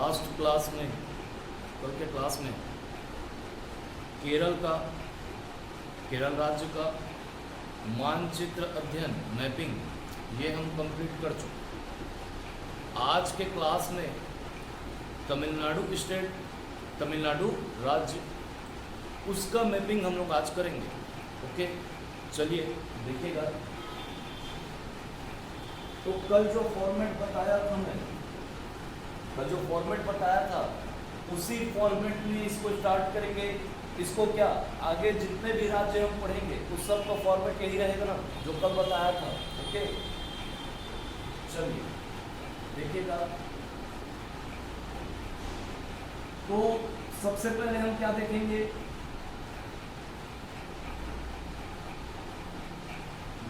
Last class में, कल के क्लास में केरल राज्य का मानचित्र अध्ययन मैपिंग ये हम कंप्लीट कर चुके। आज के क्लास में तमिलनाडु राज्य उसका मैपिंग हम लोग आज करेंगे। ओके, चलिए देखिएगा। तो कल जो फॉर्मेट बताया था उसी फॉर्मेट में इसको स्टार्ट करेंगे। इसको क्या आगे जितने भी राज्य हम पढ़ेंगे उस सब का फॉर्मेट यही रहेगा ना जो कल बताया था। ओके, चलिए देखिएगा। तो सबसे पहले हम क्या देखेंगे,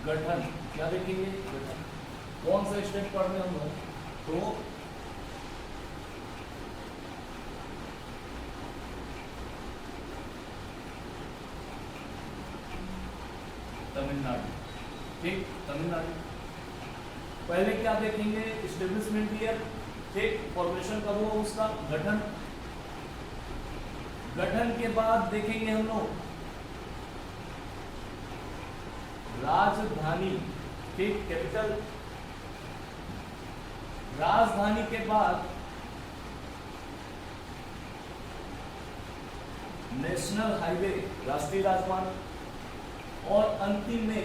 गठन। क्या देखेंगे? गठन। कौन सा स्टेट पढ़ रहे हम लोग? तो तमिलनाडु। ठीक, तमिलनाडु। पहले क्या देखेंगे? Establishment year. ठीक, फॉर्मेशन कब हुआ उसका? गठन। गठन के बाद देखेंगे हम लोग राजधानी। ठीक, कैपिटल। राजधानी के बाद नेशनल हाईवे, राष्ट्रीय राजमार्ग। और अंतिम में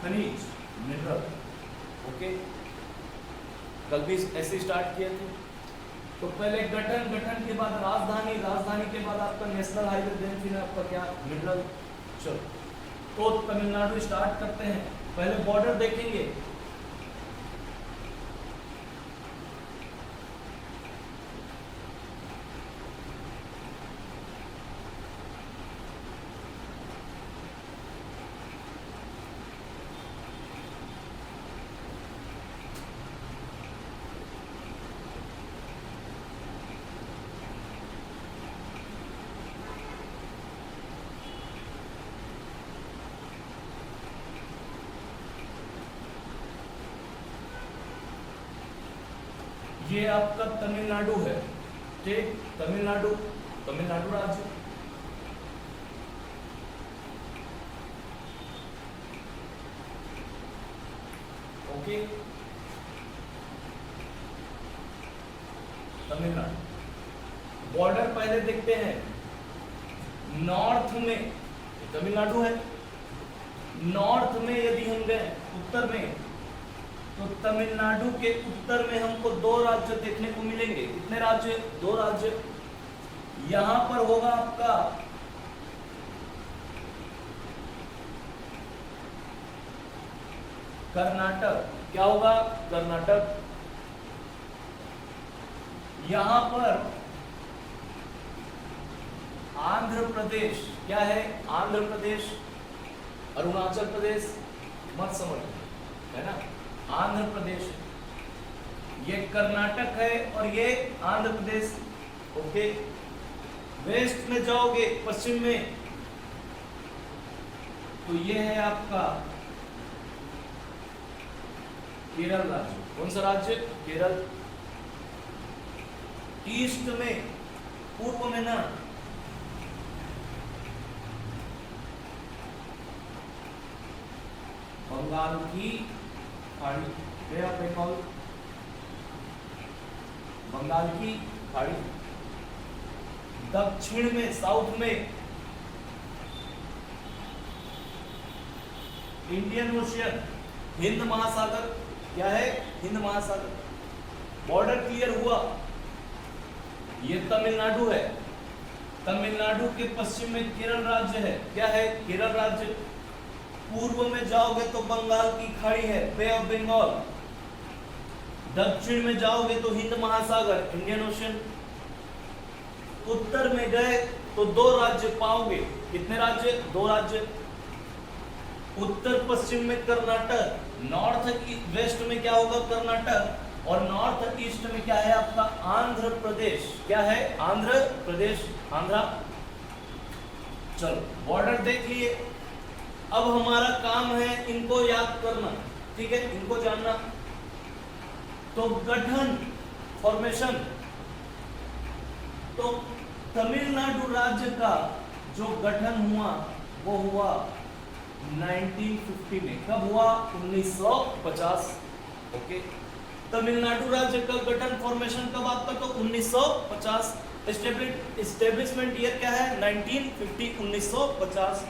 खनिज, मिनरल। ओके, कल भी ऐसे स्टार्ट किए थे। तो पहले गठन के बाद राजधानी के बाद आपका नेशनल हाईवे, देन फिर आपका क्या? मिनरल। चलो, तो तमिलनाडु स्टार्ट करते हैं। पहले बॉर्डर देखेंगे। ये आपका तमिलनाडु है। ठीक, तमिलनाडु राज्य। ओके, तमिलनाडु। बॉर्डर पहले देखते हैं। नॉर्थ में तमिलनाडु है। नॉर्थ में यदि हम गए, उत्तर में, तो तमिलनाडु के उत्तर में हमको दो राज्य देखने को मिलेंगे। कितने राज्य? दो राज्य। यहां पर होगा आपका कर्नाटक। क्या होगा? कर्नाटक। यहां पर आंध्र प्रदेश। क्या है? आंध्र प्रदेश। अरुणाचल प्रदेश मत समझ, है ना? आंध्र प्रदेश, ये कर्नाटक है और ये आंध्र प्रदेश। ओके, वेस्ट में जाओगे, पश्चिम में, तो ये है आपका केरल राज्य। कौन सा राज्य? केरल। ईस्ट में, पूर्व में ना, बंगाल की खाड़ी, बंगाल की खाड़ी। दक्षिण में, साउथ में, इंडियन ओशियन, हिंद महासागर। क्या है? हिंद महासागर। बॉर्डर क्लियर हुआ। ये तमिलनाडु है। तमिलनाडु के पश्चिम में केरल राज्य है। क्या है? केरल राज्य। पूर्व में जाओगे तो बंगाल की खाड़ी है, बे ऑफ बंगाल। दक्षिण में जाओगे तो हिंद महासागर, इंडियन ओशन। उत्तर में गए तो दो राज्य पाओगे। कितने राज्य? दो राज्य। उत्तर पश्चिम में कर्नाटक, नॉर्थ वेस्ट में क्या होगा? कर्नाटक। और नॉर्थ ईस्ट में क्या है आपका? आंध्र प्रदेश। क्या है? आंध्र प्रदेश, आंध्रा। चलो, बॉर्डर देख लिए। अब हमारा काम है इनको याद करना, ठीक है, इनको जानना। तो गठन, फॉर्मेशन, तो तमिलनाडु राज्य का जो गठन हुआ वो हुआ 1950 में। कब हुआ? 1950। ओके, तमिलनाडु राज्य का गठन, फॉर्मेशन कब आपका? तो 1950। एस्टेब्लिशमेंट ईयर क्या है? 1950, 1950।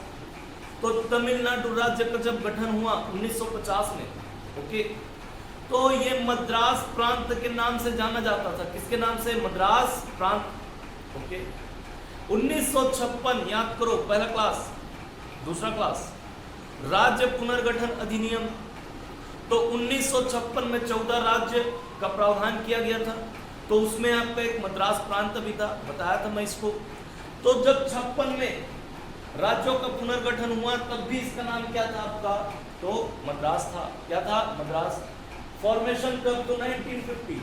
तो तमिलनाडु राज्य का जब गठन हुआ 1950 में, ओके, तो ये मद्रास प्रांत के नाम से जाना जाता था। किसके नाम से? मद्रास प्रांत। ओके, 1956 याद करो, पहला क्लास, दूसरा क्लास, राज्य पुनर्गठन अधिनियम। तो 1956 में 14 राज्य का प्रावधान किया गया था, तो उसमें आपका एक मद्रास प्रांत भी था, बताया था मैं इसको। तो जब 56 में राज्यों का पुनर्गठन हुआ तब भी इसका नाम क्या था आपका? तो मद्रास था। क्या था? मद्रास। फॉर्मेशन कब? तो 1950।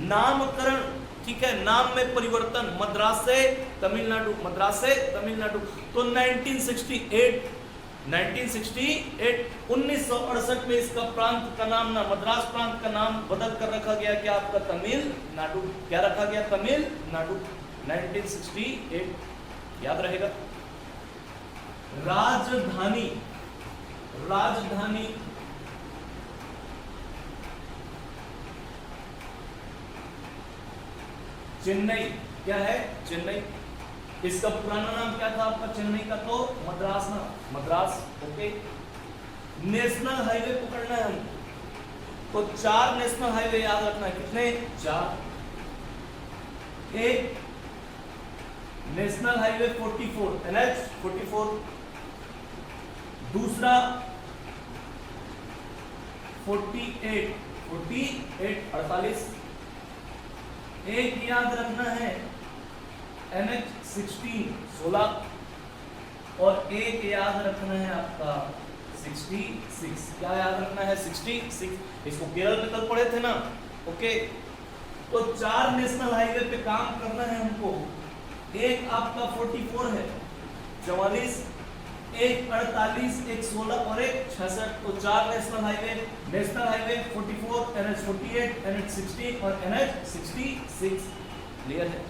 नामकरण, ठीक है, नाम में परिवर्तन, मद्रास से तमिलनाडु, मद्रास से तमिलनाडु। तो 1968, 1968 में इसका प्रांत का नाम ना, मद्रास प्रांत का नाम बदल कर रखा गया क्या आपका? तमिलनाडु। क्या रखा गया? तमिलनाडु। 1968 याद रहेगा। राजधानी, राजधानी चेन्नई। क्या है? चेन्नई। इसका पुराना नाम क्या था आपका चेन्नई का? तो मद्रास ना, मद्रास। ओके, नेशनल हाईवे पकड़ना है हमको, तो 4 नेशनल हाईवे याद रखना है। कितने? 4। एक नेशनल हाईवे 44, NH 44। दूसरा 48, 48। एक याद रखना है NH 16, 16। और एक याद रखना है आपका 66। क्या याद रखना है? 66। इसको केरल में कल पढ़े थे ना। ओके, तो 4 नेशनल हाईवे पे काम करना है हमको। एक आपका 44 है, 44, एक 48, एक 16 और एक 66। तो 4 national highway, national highway 44, NH 48, NH 16 और NH 66। क्लियर है?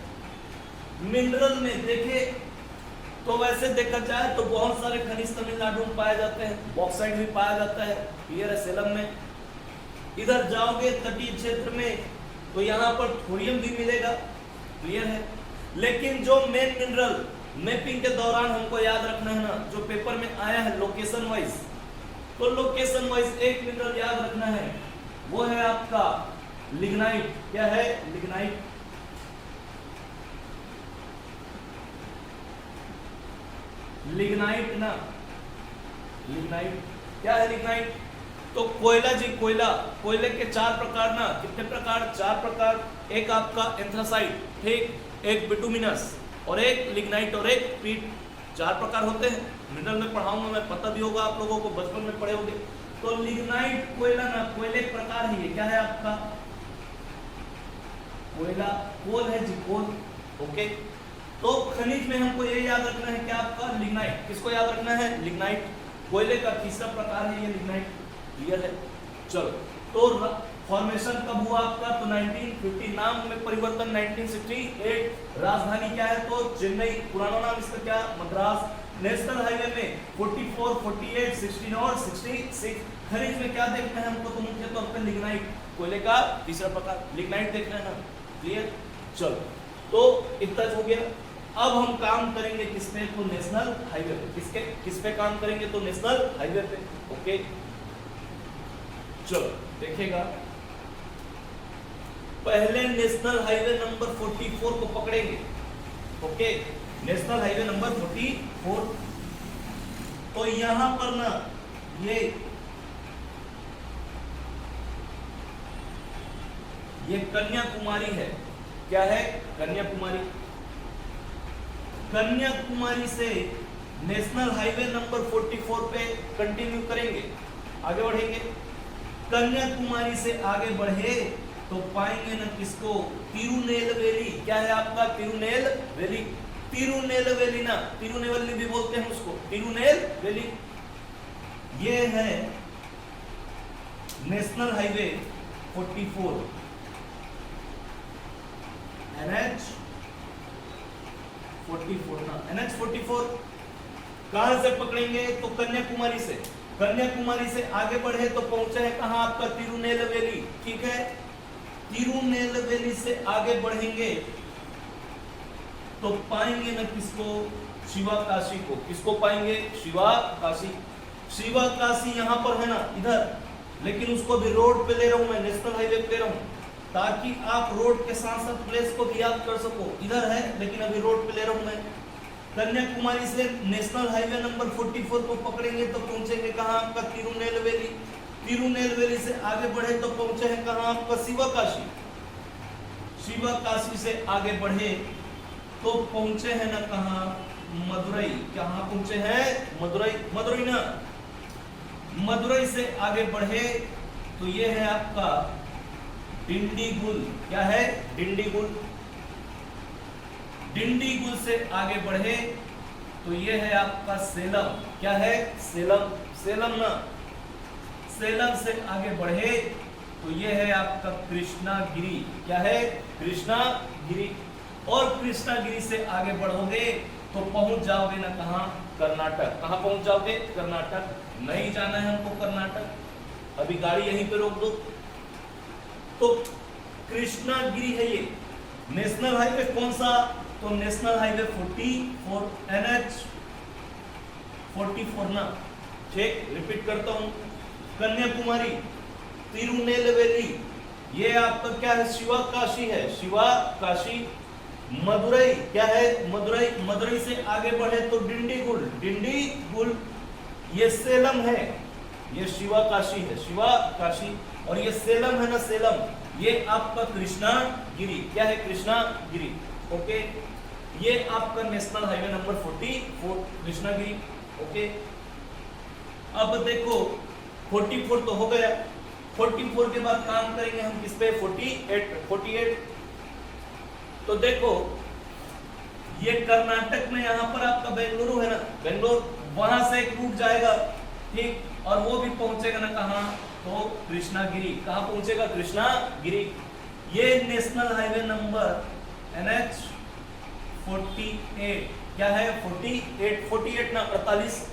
मिनरल में देखे तो वैसे देखा जाए तो बहुत सारे खनिज तमिलनाडु में पाए जाते हैं, बॉक्साइट भी पाया जाता है। क्लियर है? सेलम में। इधर जाओगे तटीय क्षेत्र में तो यहाँ पर थोरियम भी मिलेगा। क्लियर है? लेकिन जो मेन मिनरल मैपिंग के दौरान हमको याद रखना है ना, जो पेपर में आया है लोकेशन वाइज, तो लोकेशन वाइज एक मिनरल याद रखना है, वो है आपका लिग्नाइट। क्या है? लिग्नाइट। लिग्नाइट ना, लिग्नाइट। क्या है लिग्नाइट? तो कोयला जी, कोयला, कोयले के 4 प्रकार ना। कितने प्रकार? 4 प्रकार। एक आपका एंथ्रासाइट, ठीक, एक बिटुमिनस और एक लिग्नाइट और एक पीट। 4 प्रकार होते हैं। मिनरल में पढ़ाऊंगा मैं, पता भी होगा आप लोगों को, बचपन में पढ़े होंगे। तो लिग्नाइट कोयला ना, कोयले प्रकार है ये। क्या है आपका? कोयला, कोल है जी, कोल। ओके, तो खनिज में हमको ये याद रखना है क्या आपका? लिग्नाइट। किसको याद रखना है? लिग्नाइट। कोयले का तीसरा प्रकार है ये लिग्नाइट। क्लियर है? चलो, तो फॉर्मेशन कब हुआ आपका? तो 1950। नाम में परिवर्तन 1968। राजधानी क्या है? तो चेन्नई। पुराना नाम इसका क्या? मद्रास। नेशनल हाईवे में 44, 48, 16 और 66। खनिज में क्या देखना है हमको? तो मुख्य तौर पर लिग्नाइट, कोयले का तीसरा प्रकार लिग्नाइट देखना है ना। क्लियर? चलो, तो इतना हो गया। अब हम काम करेंगे किस पे? तो नेशनल हाईवे पे। किस पे काम करेंगे? तो नेशनल हाईवे पे। ओके, चलो देखिएगा, पहले नेशनल हाईवे नंबर 44 को पकड़ेंगे। Okay, national highway number 44। तो यहां पर ना ये कन्याकुमारी है। क्या है? कन्याकुमारी। कन्याकुमारी से नेशनल हाईवे नंबर 44 पे कंटिन्यू करेंगे, आगे बढ़ेंगे। कन्याकुमारी से आगे बढ़े तो पाएंगे ना किसको? तिरुनेलवेली। क्या है आपका? तिरुनेलवेली। तिरुनेलवेली ना, तिरुनेलवेली भी बोलते हैं उसको, तिरुनेलवेली। ये है नेशनल हाईवे 44, NH 44 ना, NH 44 कहां से पकड़ेंगे तो कन्याकुमारी से। कन्याकुमारी से आगे बढ़े तो पहुंचे हैं कहां आपका तिरुनेलवेली, ठीक है। तिरुनेलवेली से आगे बढ़ेंगे तो पाएंगे ना किसको, शिवकाशी को। किसको पाएंगे, शिवकाशी। शिवकाशी यहां पर है ना इधर, लेकिन उसको भी रोड पे ले रहा हूं मैं, नेशनल हाईवे पे ले रहा हूं ताकि आप रोड के साथ साथ प्लेस को भी याद कर सको। इधर है लेकिन अभी रोड पे ले रहा हूं मैं। कन्याकुमारी से नेशनल हाईवे नंबर 44 को पकड़ेंगे तो पहुंचेंगे कहां आपका तिरुनेलवेली। तिरुनेलवेली से आगे बढ़े तो पहुंचे हैं कहां आपका शिवकाशी। शिवकाशी से आगे बढ़े तो पहुंचे हैं ना कहां, मदुरई। कहां पहुंचे हैं, मदुरई। मदुरई ना, मदुरई से आगे बढ़े तो ये है आपका डिंडीगुल। क्या है, डिंडीगुल। डिंडीगुल से आगे बढ़े तो ये है आपका सेलम। क्या है, सेलम। सेलम ना, सेलम से आगे बढ़े तो ये है आपका कृष्णागिरी। क्या है, कृष्णागिरी। और कृष्णागिरी से आगे बढ़ोगे तो पहुंच जाओगे ना कहां, कर्नाटक। कहां पहुंच जाओगे, कर्नाटक। नहीं जाना है हमको कर्नाटक, अभी गाड़ी यहीं पे रोक दो। तो कृष्णागिरी है ये। नेशनल हाईवे कौन सा, तो नेशनल हाईवे 44, NH 44 ना, ठीक। रिपीट करता हूं, कन्याकुमारी, तिरुनेलवेली, ये आपका क्या है, शिवकाशी है, शिवकाशी। मदुरई, क्या है, मदुरई। मदुरई से आगे बढ़े तो डिंडीगुल, डिंडीगुल। ये सेलम है, ये शिवकाशी है, शिवकाशी। और ये सेलम है ना, सेलम, ये आपका कृष्णागिरी। क्या है, कृष्णागिरी। ओके, ये आपका national highway number 44 Krishnagiri. Okay, अब देखो 44 तो हो गया। 44 के बाद काम करेंगे हम किस पे, 48। तो देखो ये कर्नाटक में यहां पर आपका बेंगलुरु है ना, बेंगलोर, वहां से एक रूट जाएगा, ठीक। और वो भी पहुंचेगा ना कहां, तो कृष्णागिरी। कहां पहुंचेगा, कृष्णागिरी। ये नेशनल हाईवे नंबर NH 48। क्या है, 48 ना, 48।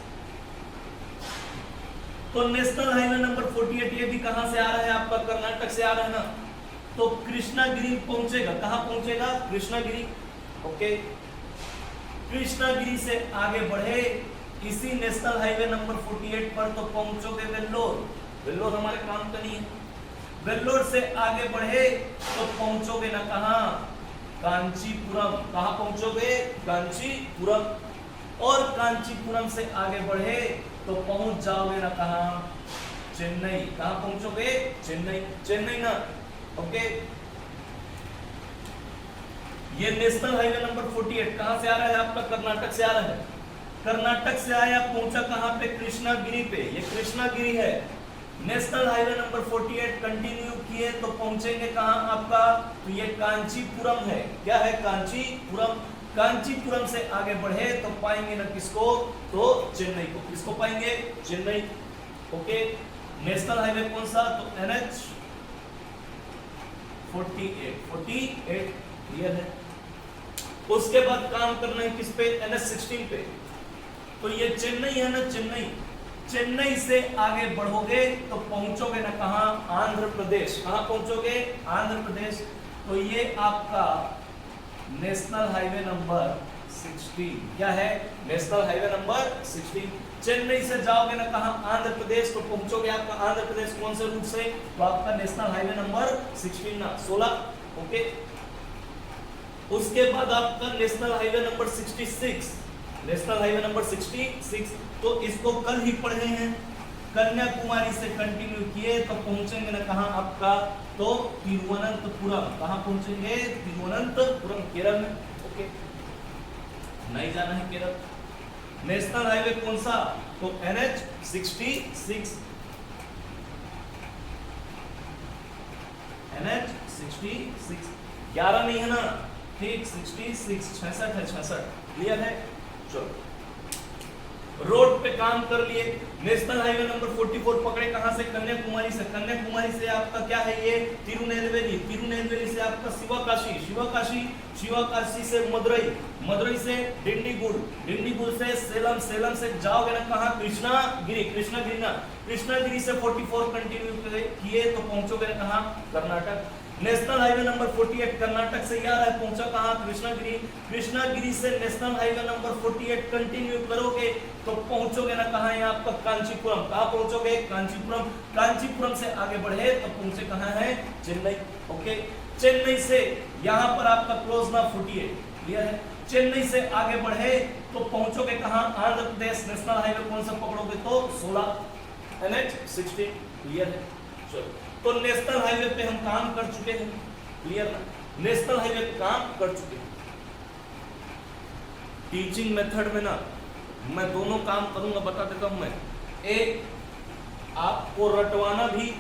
तो नेशनल हाईवे नंबर 48 ये भी कहां से आ रहा है आपका, कर्नाटक से आ रहा है ना। तो कृष्णागिरी पहुंचेगा, कहां पहुंचेगा, कृष्णागिरी। ओके, कृष्णागिरी से आगे बढ़े इसी नेशनल हाईवे नंबर 48 पर तो पहुंचोगे वेल्लोर। वेल्लोर हमारे काम का नहीं है। वेल्लोर से आगे बढ़े तो पहुंचोगे ना कहां, कांचीपुरम। कहां पहुंचोगे, कांचीपुरम। और कांचीपुरम से आगे बढ़े तो पहुंच जाओगे ना कहां, चेन्नई। कहां पहुंचोगे, चेन्नई। चेन्नई ना, ओके। ये नेशनल हाईवे नंबर 48 कहां से आ रहा है आपका, कर्नाटक से आ रहा है। कर्नाटक से आया, पहुंचा कहां पे, कृष्णागिरी पे। ये कृष्णागिरी है। नेशनल हाईवे नंबर 48 कंटिन्यू किए तो पहुंचेंगे कहां आपका, तो ये कांचीपुरम है। क्या है, कांचीपुरम। कांचीपुरम से आगे बढ़े तो पाएंगे ना किसको, तो चेन्नई को। किसको पाएंगे, चेन्नई। ओके, नेशनल हाईवे कौन सा, तो NH 48 क्लियर है। उसके बाद काम करना है किस पे, NH 16 पे। तो ये चेन्नई है ना, चेन्नई। चेन्नई से आगे बढ़ोगे तो पहुंचोगे ना कहां, आंध्र प्रदेश। कहां पहुंचोगे, आंध्र प्रदेश। तो ये आपका नेशनल हाईवे नंबर 16। क्या है, नेशनल हाईवे नंबर 16। चेन्नई से जाओगे ना कहां, आंध्र प्रदेश, तो पहुंचोगे आपका आंध्र प्रदेश कौन से रूट से, तो आपका नेशनल हाईवे नंबर 16 ना, 16। ओके, उसके बाद आपका national highway number 66। National highway number 66, तो इसको कल ही पढ़े हैं। कन्याकुमारी से कंटिन्यू किए तो पहुंचेंगे ना कहां आपका, तो तिरुवनंतपुरम। कहां पहुंचेंगे, तिरुवनंतपुरम, केरल में। ओके, नहीं जाना है केरल। नेशनल हाईवे कौन सा, तो NH 66। NH 66, 11 नहीं है ना, ठीक, 66, 66 है, 66 क्लियर है। चलो रोड पे काम कर लिए। नेशनल हाईवे नंबर 44 पकड़े कहां से? कन्याकुमारी से। कन्याकुमारी से आपका क्या है ये? तिरुनेलवेली। तिरुनेलवेली से आपका शिवकाशी। शिवकाशी, शिवकाशी से मदुरई। मदुरई से डिंडीगुल। डिंडीगुल से सेलम। सेलम से जाओगे ना कहां? कृष्णागिरी। कृष्णागिरी ना, कृष्णागिरी से 44 कंटिन्यू किए तो पहुंचोगे ना कहां? Karnataka. National highway number 48 Karnataka से यार है, पहुंचा कहां? कृष्णागिरी। कृष्णागिरी से नेशनल हाईवे नंबर 48 कंटिन्यू करोगे तो पहुंचोगे ना कहां? है आपका कांचीपुरम। कहां पहुंचोगे? कांचीपुरम। कांचीपुरम से आगे बढ़े तो पहुंचे कहां है? चेन्नई। ओके, चेन्नई से यहां पर आपका क्लोज ना 48 क्लियर है। चेन्नई से आगे बढ़े तो पहुंचोगे कहां? आंध्र प्रदेश। नेशनल हाईवे कौन सा पकड़ोगे? तो 16 NH 16 क्लियर है। चलो, तो नेशनल हाईवे पे हम काम कर चुके हैं, क्लियर ना? नेशनल हाईवे पे काम कर चुके हैं। टीचिंग मेथड में ना मैं दोनों काम करूंगा, बता देता हूं मैं। एक आपको रटवाना भी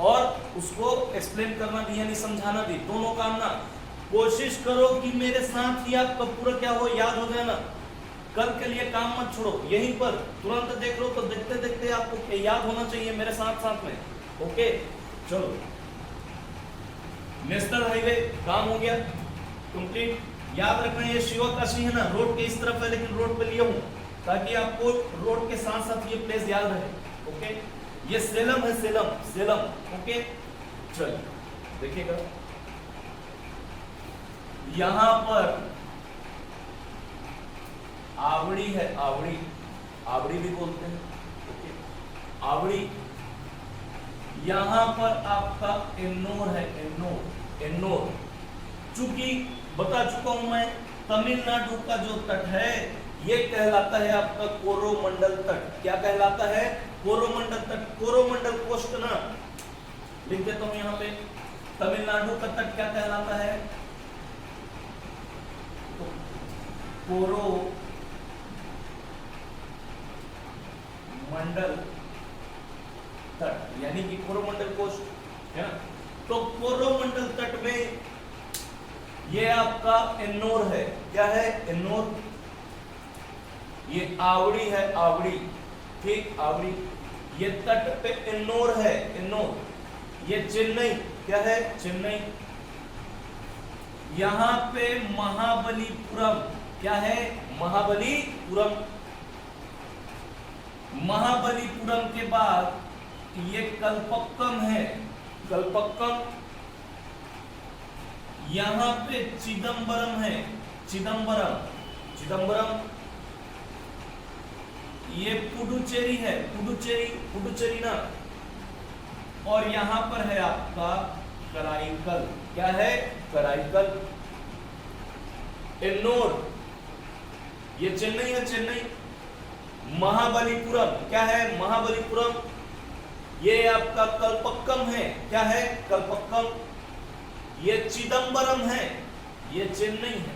और उसको एक्सप्लेन करना भी, यानी समझाना भी, दोनों काम ना कोशिश करो कि मेरे साथ ही आपका पूरा क्या हो, याद हो जाए ना। कल के लिए काम मत छोड़ो, यहीं पर तुरंत देख लो तो देखते देखते आपको याद होना चाहिए मेरे साथ साथ में। ओके, चलो, नेशनल हाईवे काम हो गया कंप्लीट। याद रखना ये शिवकाशी है ना, रोड के इस तरफ है लेकिन रोड पे लिए हूं ताकि आपको रोड के साथ साथ ये प्लेस याद रहे। ओके, ये सेलम है, सेलम। सेलम। ओके, चलिए देखिएगा, यहां पर आवड़ी है, आवड़ी। आवड़ी भी बोलते हैं। ओके, आवड़ी। यहां पर आपका एन्नोर है, एन्नोर। एन्नोर चूंकि बता चुका हूं मैं, तमिलनाडु का जो तट है ये कहलाता है आपका कोरोमंडल तट। क्या कहलाता है? कोरोमंडल तट। कोरोमंडल कोस्ट ना लिख देता हूं यहां पे। तमिलनाडु का तट क्या कहलाता है? तो कोरोमंडल तट, यानी कि कोरोमंडल कोस्ट है ना। तो कोरोमंडल तट में ये आपका एन्नोर है। क्या है? एन्नोर। ये आवड़ी है, आवड़ी। ठीक, आवड़ी। ये तट पे एन्नोर है, एन्नोर। ये चेन्नई। क्या है? चेन्नई। यहां पे महाबलीपुरम। क्या है? महाबलीपुरम। महाबलीपुरम के बाद ये कल्पक्कम है, कल्पक्कम। यहां पे चिदंबरम है, चिदंबरम। चिदंबरम। ये पुडुचेरी है, पुडुचेरी। पुडुचेरी ना, और यहां पर है आपका कराईकल। क्या है? कराईकल। एन्नोर, ये चेन्नई है, चेन्नई। महाबलीपुरम। क्या है? महाबलीपुरम। ये आपका कल्पक्कम है। क्या है? कल्पक्कम। ये चिदंबरम है, ये चेन्नई है।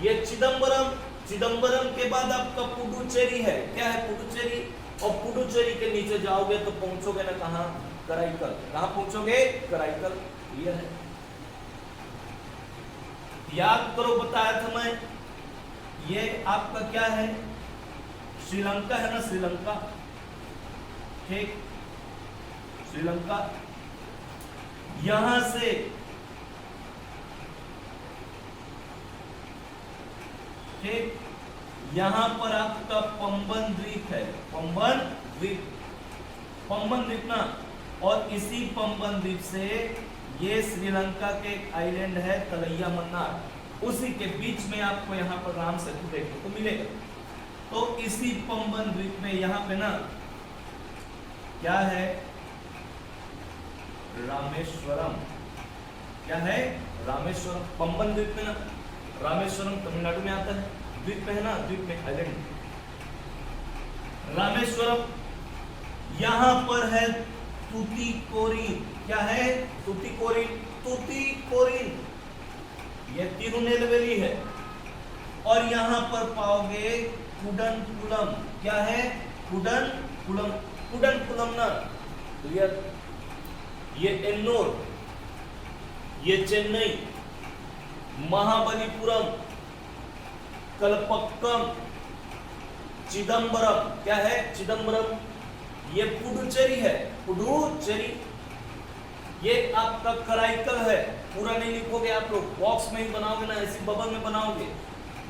ये चिदंबरम। चिदंबरम के बाद आपका पुडुचेरी है। क्या है? पुडुचेरी। और पुडुचेरी के नीचे जाओगे तो पहुंचोगे ना कहां? कराईकल। कहां पहुंचोगे? कराईकल। क्लियर है? याद करो, बताया था मैं, ये आपका क्या है? श्रीलंका है ना, श्रीलंका। ठीक, श्रीलंका। यहां से ठीक, यहां पर आपका पंबन द्वीप है, पंबन द्वीप। पंबन द्वीप ना, और इसी पंबन द्वीप से ये श्रीलंका के आइलैंड है तलैया मन्नार, उसी के बीच में आपको यहाँ पर राम सेतु देखने को मिलेगा। तो इसी पंबन द्वीप में यहाँ पे ना क्या है? रामेश्वरम। क्या है? रामेश्वरम। पंबन द्वीप में ना, रामेश्वरम तमिलनाडु में आता है, द्वीप में है ना, द्वीप में आइलैंड। रामेश्वरम। यहां पर है तुतीकोरिन। क्या है? तुतीकोरिन। तुतीकोरिन ये तिरुनेलवेली है। और यहां पर पाओगे कुडनकुलम। क्या है? कुडनकुलम। कुडनकुलम ना, क्लियर? ये एन्नोर, ये चेन्नई, महाबलीपुरम, कल्पक्कम, चिदम्बरम, क्या है चिदम्बरम, ये पुडुचेरी है, पुडुचेरी, ये आपका कराईकल है, पूरा नहीं लिखोगे आप लोग, बॉक्स में ही बनाओगे ना, ऐसी बबल में बनाओगे,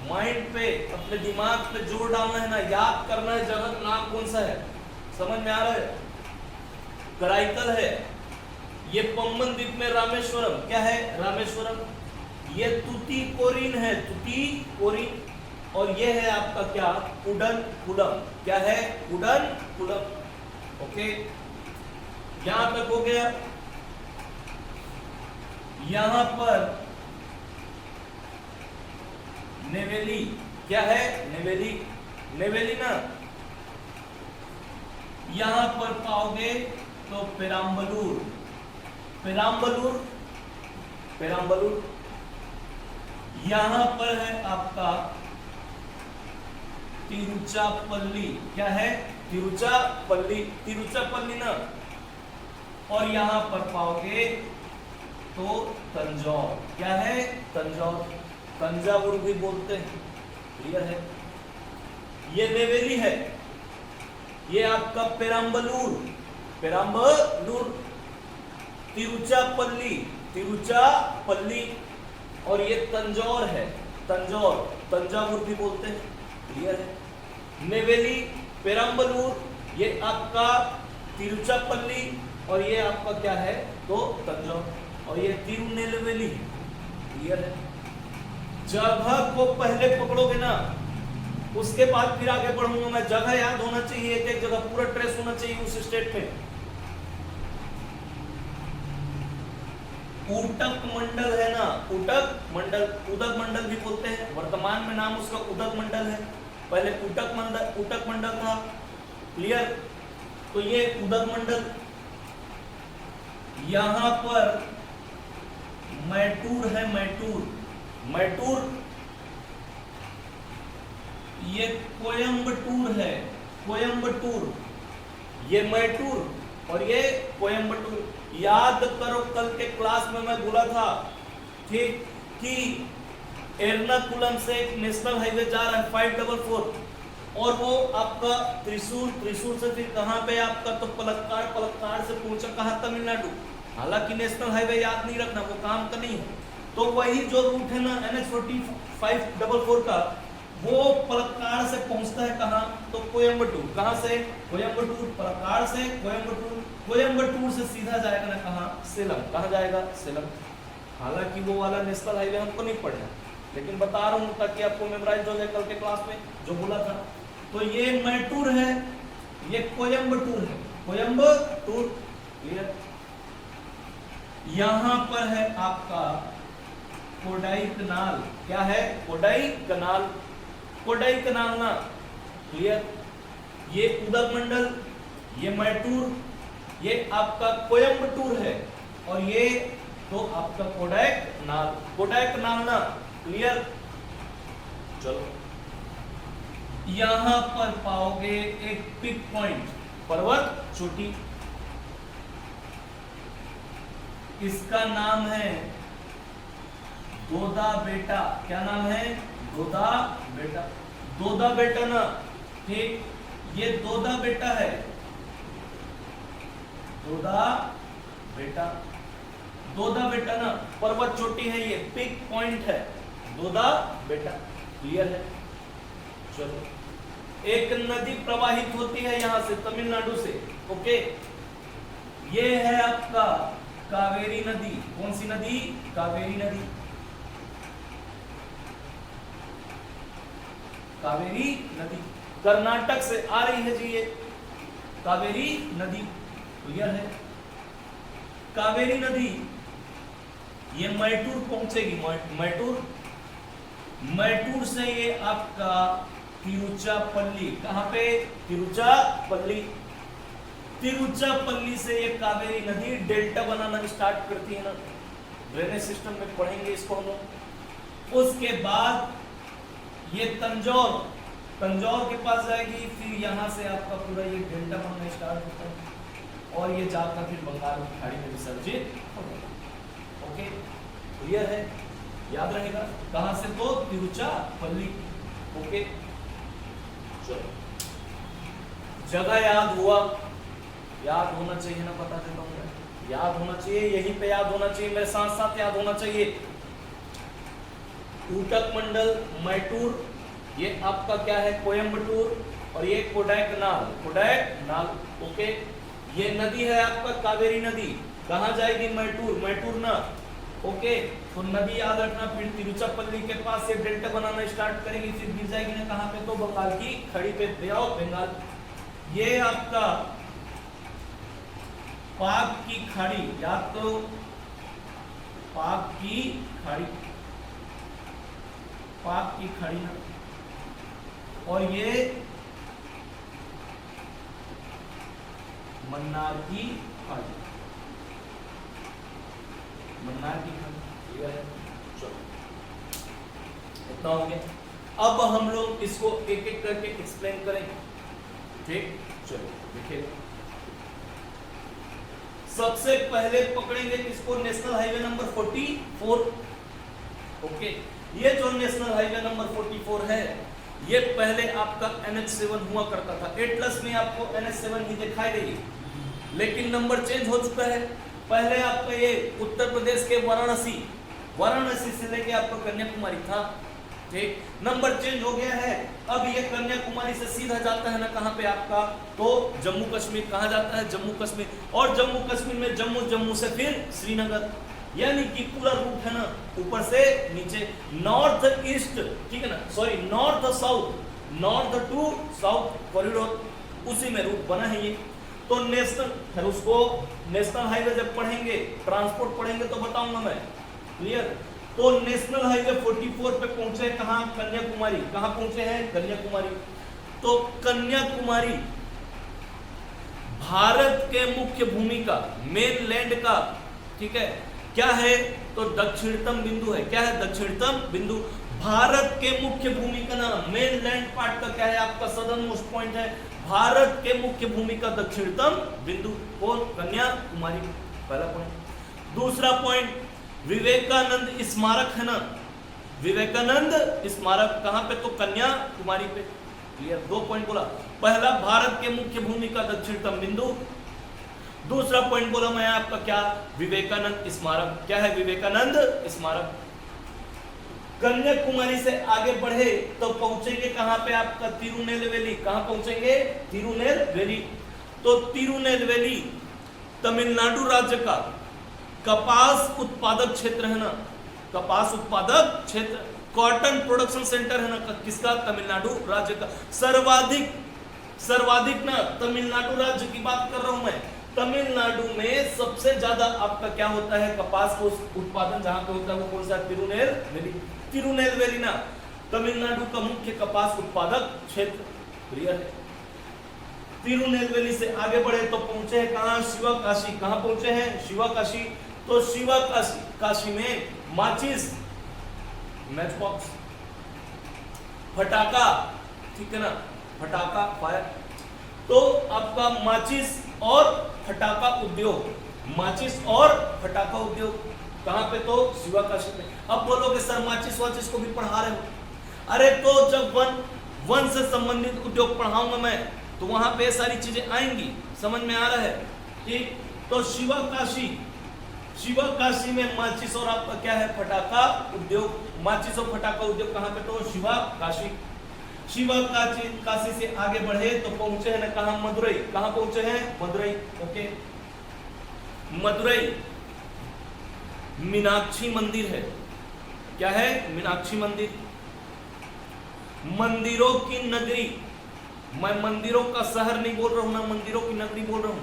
माइंड पे अपने दिमाग पे जोर डालना है ना, याद करना है जगह का नाम कौन सा है, समझ में आ रहा है, कराईकल है, ये पम्बन द्वीप में रामेश्वरम, क्या है रामेश्वरम, ये तुतीकोरिन है, तुतीकोरिन, और ये है आपका क्या कुडनकुलम, क्या है कुडनकुलम, ओके, यहां तक हो गया। यहां पर नेवेली, क्या है नेवेली, नेवेली ना, यहां पर पाओगे तो पेराम्बलूर, पेराम्बलूर, पेराम्बलूर, यहां पर है आपका तिरुचापल्ली, क्या है तिरुचापल्ली, तिरुचापल्ली ना, और यहां पर पाओगे तो तंजौर, क्या है तंजौर, तंजावुर भी बोलते हैं, क्लियर है, ये नेवेली है, ये आपका पेराम्बलूर, पेराम्बलूर, तिरुचापल्ली, तिरुचापल्ली, और ये तंजौर है, तंजौर, तंजावुर भी बोलते हैं, क्लियर है, नेवेली, पेराम्बलूर, ये आपका तिरुचापल्ली, और ये आपका क्या है तो तंजौर, और ये तिरुनेलवेली, क्लियर है। जगह को पहले पकड़ोगे ना, उसके बाद फिर आगे बढ़ूंगा मैं, जगह याद होना चाहिए, एक एक जगह पूरा ट्रेस होना चाहिए उस स्टेट में। उटक मंडल है ना, उटक मंडल, उदक मंडल भी बोलते हैं, वर्तमान में नाम उसका उदक मंडल है, पहले उटक मंडल था, क्लियर, तो ये उदक मंडल। यहां पर मैटूर है, मैटूर, मैटूर, ये कोयम्बटूर है, कोयम्बटूर, ये मैटूर और ये कोयम्बटूर। याद करो कल के क्लास में मैं बोला था ठीक कि एर्नाकुलम से एक नेशनल हाईवे जा रहा है 544, और वो आपका त्रिशूर, त्रिशूर से फिर कहां पे आपका तो पलक्काड़, पलक्काड़ से पहुंचा कहां तमिलनाडु। हालांकि नेशनल हाईवे याद नहीं रखना, वो काम का नहीं है, तो वही जो रूट है ना NH4544 का, वो पलक्काड़ से पहुंचता है कहां तो कोयम्बटूर, कहां से कोयम्बटूर, पलक्काड़ से कोयम्बटूर, कोयम्बटूर से सीधा जाएगा ना कहां सेलम, कहां जाएगा सेलम। हालांकि वो वाला नेशनल हाईवे हमको नहीं पढ़ना, लेकिन बता रहा हूं ताकि आपको मेमोराइज हो जाए कल के क्लास में जो बोला था। तो ये मैटूर है, ये कोयम्बटूर है, कोयम्बटूर, क्लियर। यहां पर है आपका कोडाईकनाल, क्या है कोडाईकनाल, कोडाईकनाल ना, क्लियर। ये उदक मंडल, ये मैटूर, ये आपका कोयम्बटूर है, और ये तो आपका कोडाईकनाल, कोडाईकनाल ना, क्लियर। चलो यहां पर पाओगे एक पिक पॉइंट, पर्वत चोटी, इसका नाम है दोदा बेटा, क्या नाम है दोदा बेटा, दोदा बेटा ना, ठीक, ये दोदा बेटा है, दोदा बेटा, दोदा बेटा ना पर्वत चोटी है, ये पिक पॉइंट है दोदा बेटा, क्लियर है। चलो एक नदी प्रवाहित होती है यहां से तमिलनाडु से, ओके, ये है आपका कावेरी नदी, कौन सी नदी कावेरी नदी, कावेरी नदी कर्नाटक से आ रही है जी, ये कावेरी नदी, क्लियर है। कावेरी नदी ये मैटूर पहुंचेगी, मैटूर, मैटूर से ये आपका तिरुचापल्ली, कहां पे तिरुचापल्ली, तिरुचापल्ली से ये कावेरी नदी डेल्टा बनाना स्टार्ट करती है ना, ड्रेनेज सिस्टम में पढ़ेंगे इसको हम लोग। उसके बाद ये तंजौर, तंजौर के पास जाएगी, फिर यहां से आपका पूरा ये डेल्टा बनना स्टार्ट होता है, और ये जाकर फिर बंगाल की खाड़ी में विसर्जित होगा, ओके, क्लियर है, याद रहेगा। कहां से तो तिरुचापल्ली, ओके। चलो जगह याद हुआ, याद होना चाहिए ना, पता देता हूँ, याद होना चाहिए, यहीं पे याद होना चाहिए, मेरे साथ साथ याद होना चाहिए। ऊटक मंडल, मैटूर, ये आपका क्या है, कोयम्बटूर, और ये कोडाइकनाल, कोडाइकनाल, ओके। ये नदी है आपका कावेरी नदी, कहाँ जाएगी, मैटूर, मैटूर ना, ओके। तो नदी याद रखना, फिर तिरुचिरापल्ली के पास से डेल्टा बनाना स्टार्ट करेगी, फिर गिर जाएगी ना कहाँ पे, तो बंगाल की खाड़ी पे, बंगाल। ये आपका पाक की खाड़ी, याद करो, पाक की खाड़ी, पाक की खाड़ी ना, और ये मन्नार की खाड़ी, मन्नार की खाड़ी, ठीक है। चलो इतना हो गया। अब हम लोग इसको एक एक करके एक्सप्लेन करेंगे, ठीक। चलो देखिए, सबसे पहले पकड़ेंगे किसको, नेशनल हाईवे नंबर 44, ओके। ये जो नेशनल हाईवे नंबर 44 है, ये पहले आपका NH7 हुआ करता था। एटलस में आपको NH7 ही दिखाई देगी, लेकिन नंबर चेंज हो चुका है। पहले आपका ये उत्तर प्रदेश के वाराणसी, वाराणसी से लेके आपका कन्याकुमारी था, ठीक। नंबर चेंज हो गया है, अब ये कन्याकुमारी से सीधा जाता है ना कहाँ पे आपका, तो जम्मू कश्मीर। कहाँ जाता है, जम्मू कश्मीर। और जम्मू कश्मीर में जम्मू, जम्मू से फिर श्रीनगर, यानी कि पूरा रूट है ना ऊपर से नीचे, नॉर्थ ईस्ट, ठीक है ना, sorry north south, north to south corridor, उसी में रूट बना है ये। तो नेशनल, फिर उसको नेशनल हाईवे जब पढ़ेंगे, ट्रांसपोर्ट पढ़ेंगे तो बताऊंगा मैं, क्लियर। तो नेशनल हाईवे 44 पे पहुंचे कहां, कन्याकुमारी। कहां पहुंचे हैं, कन्याकुमारी। तो कन्याकुमारी भारत के मुख्य भूमि का, मेन लैंड का, ठीक है, क्या है, तो दक्षिणतम बिंदु है। क्या है, दक्षिणतम बिंदु। भारत के मुख्य भूमि का नाम, मेन लैंड पार्ट का क्या है आपका, सदर्न मोस्ट पॉइंट है। भारत के मुख्य भूमि का दक्षिणतम बिंदु कौन, कन्याकुमारी, पहला पॉइंट। दूसरा पॉइंट, विवेकानंद स्मारक है ना, विवेकानंद स्मारक कहां पे, तो कन्याकुमारी पे, क्लियर। 2 पॉइंट बोला, पहला भारत के मुख्य भूमि का दक्षिणतम बिंदु, दूसरा पॉइंट बोला मैं आपका क्या, विवेकानंद स्मारक। क्या है, विवेकानंद स्मारक। कन्याकुमारी से आगे बढ़े तो पहुंचेंगे कहां पे आपका, तिरुनेलवेली। कहां पहुंचेंगे, तिरुनेलवेली। तो तिरुनेलवेली तमिलनाडु राज्य का कपास उत्पादक क्षेत्र है ना, कपास उत्पादक क्षेत्र, कॉटन प्रोडक्शन सेंटर है ना किसका, तमिलनाडु राज्य का। सर्वाधिक ना तमिलनाडु राज्य की बात कर रहा हूं मैं। तमिलनाडु में सबसे ज्यादा आपका क्या होता है, कपास का उत्पादन जहां पे होता है वो कौन सा, तिरुनेलवेली। तिरुनेलवेली ना तमिलनाडु का मुख्य कपास उत्पादक क्षेत्र, क्लियर है। तिरुनेलवेली से आगे बढ़े तो पहुंचे हैं कहां, शिवकाशी। कहां पहुंचे हैं, शिवकाशी। तो शिवकाशी, काशी में माचिस, मैच बॉक्स, फटाका, ठीक है ना, फटाका, फायर। तो आपका माचिस और फटाका उद्योग, माचिस और फटाका उद्योग कहां पे, तो शिवकाशी पे। अब बोलोगे सर माचिस वाचिस को भी पढ़ा रहे हो, अरे तो जब वन से संबंधित उद्योग पढ़ाऊंगा मैं तो वहां पे सारी चीजें आएंगी, समझ में आ रहा है, ठीक। तो शिवकाशी, शिवकाशी में माचिस और आपका क्या है, फटाका उद्योग। माचिस और फटाका उद्योग कहां पे, तो शिवकाशी। शिवकाशी, काशी से आगे बढ़े तो पहुंचे हैं ना कहां, मदुरई। कहां पहुंचे हैं, मदुरई, ओके। मदुरई मीनाक्षी मंदिर है। क्या है, मीनाक्षी मंदिर, मंदिरों की नगरी। मैं मंदिरों का शहर नहीं बोल रहा हूं ना, मंदिरों की नगरी बोल रहा हूं,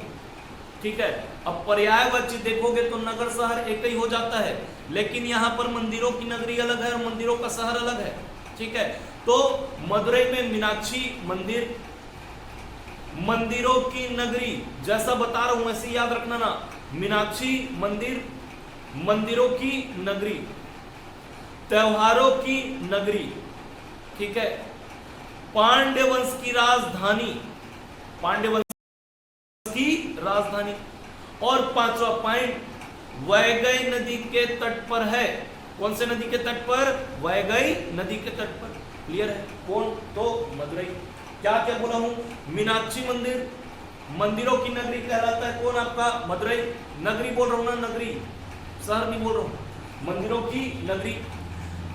ठीक है। अब पर्यायवाची देखोगे तो नगर शहर एक ही हो जाता है, लेकिन यहां पर मंदिरों की नगरी अलग है और मंदिरों का शहर अलग है, ठीक है। तो मदुरई में मीनाक्षी मंदिर, मंदिरों की नगरी, जैसा बता रहा हूं वैसे याद रखना ना, मीनाक्षी मंदिर, मंदिरों की नगरी, त्योहारों की नगरी, ठीक है। पांड्य वंश की राजधानी, पांड्य वंश की राजधानी। और 5वां पॉइंट, वैगई नदी के तट पर है। कौन से नदी के तट पर, वैगई नदी के तट पर, क्लियर है, कौन, तो मदुरई। क्या क्या बोला हूं? मीनाक्षी मंदिर मंदिरों की नगरी कहलाता है। कौन आपका? मदुरई। नगरी बोल रहा हूं ना, नगरी, शहर नहीं बोल रहा हूं। मंदिरों की नगरी।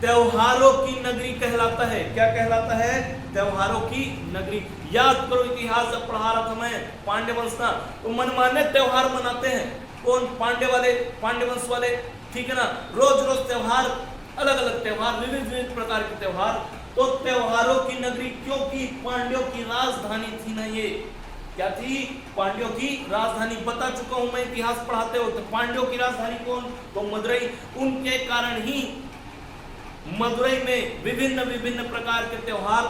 त्योहारों की नगरी कहलाता है। क्या कहलाता है? त्योहारों की नगरी। याद करो इतिहास जब पढ़ा रहा था मैं पांड्य वंश का, तो मनमाने त्योहार मनाते हैं। कौन? पांड्य वाले, पांड्य वंश वाले, ठीक है ना। रोज रोज त्योहार, अलग अलग त्योहार, विविध विविध प्रकार के त्योहार। तो त्योहारों की नगरी, क्योंकि पांड्यों की राजधानी थी ना ये। क्या थी? पांड्यों की राजधानी। बता चुका हूं मैं इतिहास पढ़ाते हो। तो पांड्यों की राजधानी कौन? तो मदुरई। उनके कारण ही मदुरई में विभिन्न विभिन्न प्रकार के त्योहार,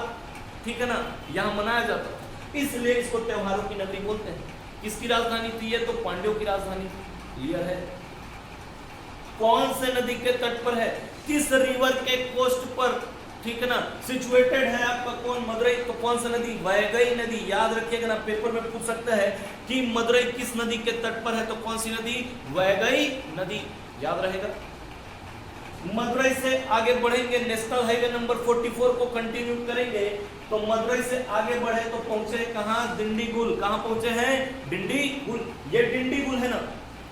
ठीक है ना, यहां मनाया जाता है। इसलिए इसको त्योहारों की नगरी बोलते हैं। किसकी राजधानी थी ये? तो पांड्यों की राजधानी। क्लियर है? कौन से नदी के तट पर है? किस रिवर के कोस्ट पर, ठीक है ना, सिचुएटेड है आपका कौन? मदुरई। तो कौन सा नदी? वैगई नदी। याद रखिएगा ना, पेपर में पूछ सकता है कि मदुरई किस नदी के तट पर है, तो कौन सी नदी? वैगई नदी। याद रहेगा। मदुरई से आगे बढ़ेंगे, नेशनल हाईवे नंबर 44 को कंटिन्यू करेंगे। तो मदुरई से आगे बढ़े तो पहुंचे कहां? डिंडीगुल। कहां पहुंचे हैं? डिंडीगुल। ये डिंडीगुल है ना,